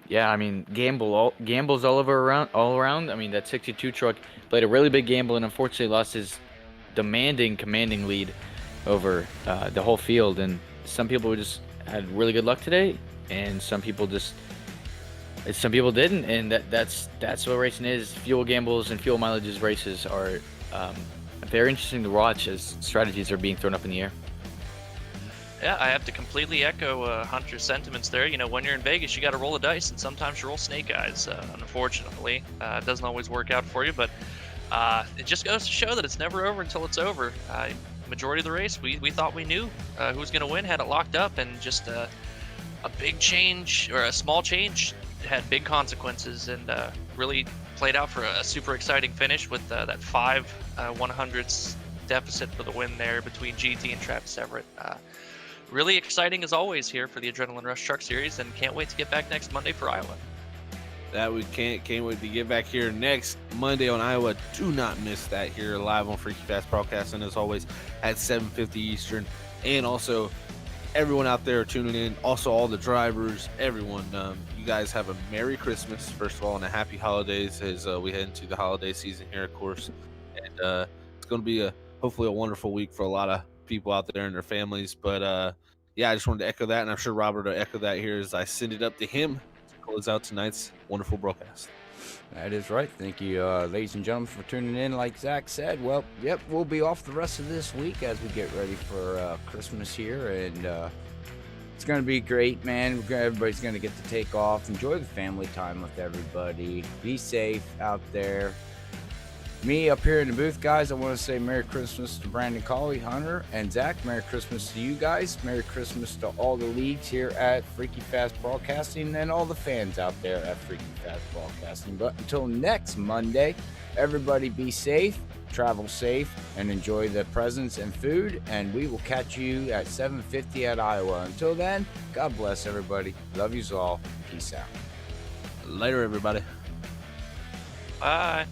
yeah, I mean, gambles all around. I mean, that 62 truck played a really big gamble and unfortunately lost his commanding lead over the whole field. And some people just had really good luck today, and some people didn't. And that's what racing is. Fuel gambles and fuel mileages races are very interesting to watch as strategies are being thrown up in the air. Yeah, I have to completely echo Hunter's sentiments there. You know, when you're in Vegas, you got to roll the dice, and sometimes you roll snake eyes. Unfortunately, it doesn't always work out for you, but it just goes to show that it's never over until it's over. Majority of the race, we thought we knew who was going to win, had it locked up, and just a big change or a small change had big consequences, and really played out for a super exciting finish with that 5 100ths deficit for the win there between GT and Travis Everett. Really exciting as always here for the Adrenaline Rush Truck Series, and can't wait to get back next Monday for Iowa. That we can't wait to get back here next Monday on Iowa. Do not miss that here live on Freaky Fast Broadcasting, as always, at 7:50 Eastern. And also, everyone out there tuning in, also all the drivers, everyone, you guys have a Merry Christmas, first of all, and a Happy Holidays as we head into the holiday season here, of course. And it's going to be hopefully a wonderful week for a lot of people out there and their families. But yeah, I just wanted to echo that, and I'm sure Robert will echo that here as I send it up to him to close out tonight's wonderful broadcast. That is right. Thank you, ladies and gentlemen, for tuning in. Like Zach said, well, yep, we'll be off the rest of this week as we get ready for Christmas here, and it's going to be great, man. Everybody's going to get to take off, enjoy the family time with everybody. Be safe out there. Me up here in the booth, guys, I want to say Merry Christmas to Brandon Colley, Hunter, and Zach. Merry Christmas to you guys. Merry Christmas to all the leagues here at Freaky Fast Broadcasting and all the fans out there at Freaky Fast Broadcasting. But until next Monday, everybody be safe, travel safe, and enjoy the presents and food. And we will catch you at 7:50 at Iowa. Until then, God bless everybody. Love yous all. Peace out. Later, everybody. Bye.